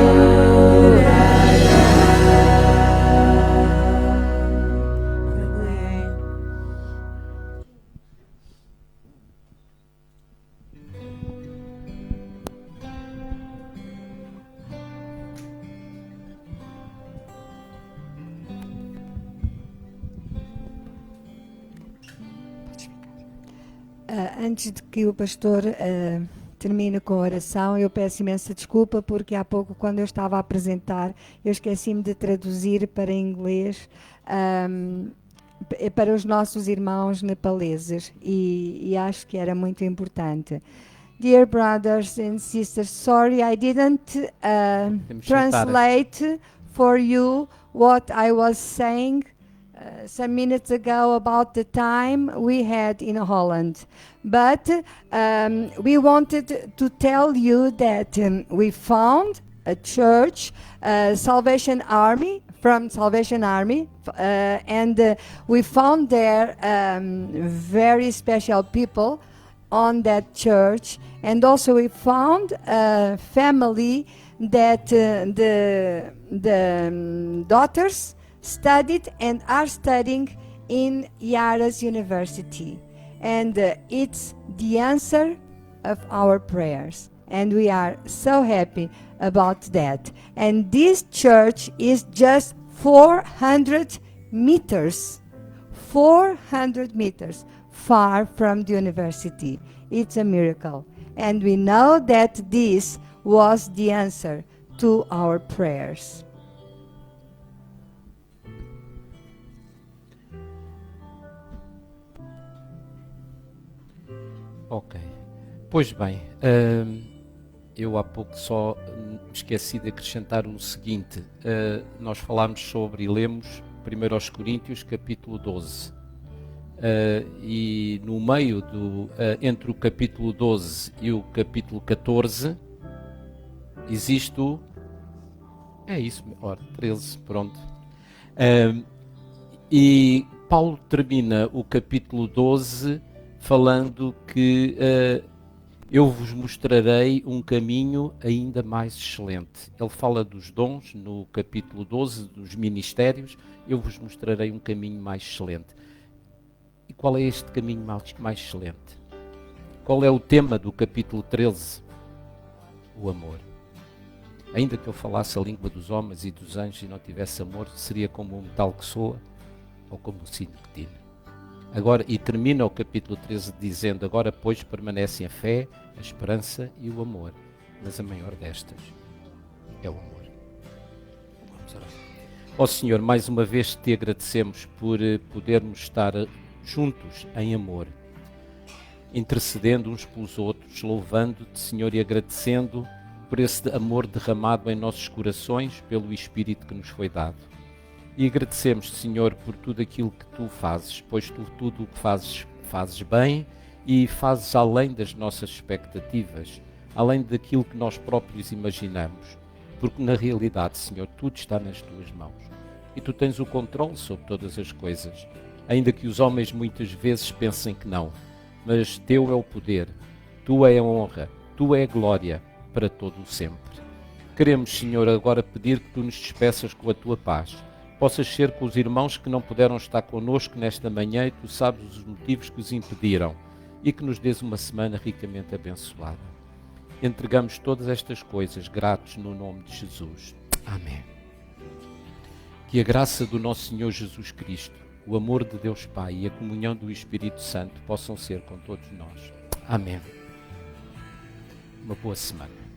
Antes de que o pastor termine com a oração, eu peço imensa desculpa porque há pouco, quando eu estava a apresentar, eu esqueci-me de traduzir para inglês para os nossos irmãos nepaleses e acho que era muito importante. Dear brothers and sisters, sorry I didn't translate for you what I was saying some minutes ago about the time we had in Holland. But we wanted to tell you that we found a church, Salvation Army, from Salvation Army, and we found there very special people on that church, and also we found a family that the daughters studied and are studying in Yaras University, and it's the answer of our prayers, and we are so happy about that. And this church is just 400 meters far from the university. It's a miracle, and we know that this was the answer to our prayers. Ok. Pois bem, eu há pouco só me esqueci de acrescentar o seguinte. Nós falámos sobre e lemos 1 aos Coríntios, capítulo 12. E no meio entre o capítulo 12 e o capítulo 14, existe o... É isso, ora, 13, pronto. E Paulo termina o capítulo 12 falando que eu vos mostrarei um caminho ainda mais excelente. Ele fala dos dons no capítulo 12, dos ministérios. Eu vos mostrarei um caminho mais excelente. E qual é este caminho mais excelente? Qual é o tema do capítulo 13? O amor. Ainda que eu falasse a língua dos homens e dos anjos e não tivesse amor, seria como o metal que soa ou como o sino que tine. Agora, e termina o capítulo 13 dizendo: agora, pois, permanecem a fé, a esperança e o amor, mas a maior destas é o amor. Vamos orar. Ó Senhor, mais uma vez te agradecemos por podermos estar juntos em amor, intercedendo uns pelos outros, louvando-te, Senhor, e agradecendo por esse amor derramado em nossos corações pelo Espírito que nos foi dado. E agradecemos, Senhor, por tudo aquilo que Tu fazes, pois Tu tudo o que fazes bem e fazes além das nossas expectativas, além daquilo que nós próprios imaginamos, porque na realidade, Senhor, tudo está nas Tuas mãos e Tu tens o controle sobre todas as coisas, ainda que os homens muitas vezes pensem que não, mas Teu é o poder, Tu é a honra, Tu é a glória para todo o sempre. Queremos, Senhor, agora pedir que Tu nos despeças com a Tua paz. Possas ser com os irmãos que não puderam estar connosco nesta manhã e Tu sabes os motivos que os impediram. e que nos dês uma semana ricamente abençoada. Entregamos todas estas coisas gratos no nome de Jesus. Amém. Que a graça do nosso Senhor Jesus Cristo, o amor de Deus Pai e a comunhão do Espírito Santo possam ser com todos nós. Amém. Uma boa semana.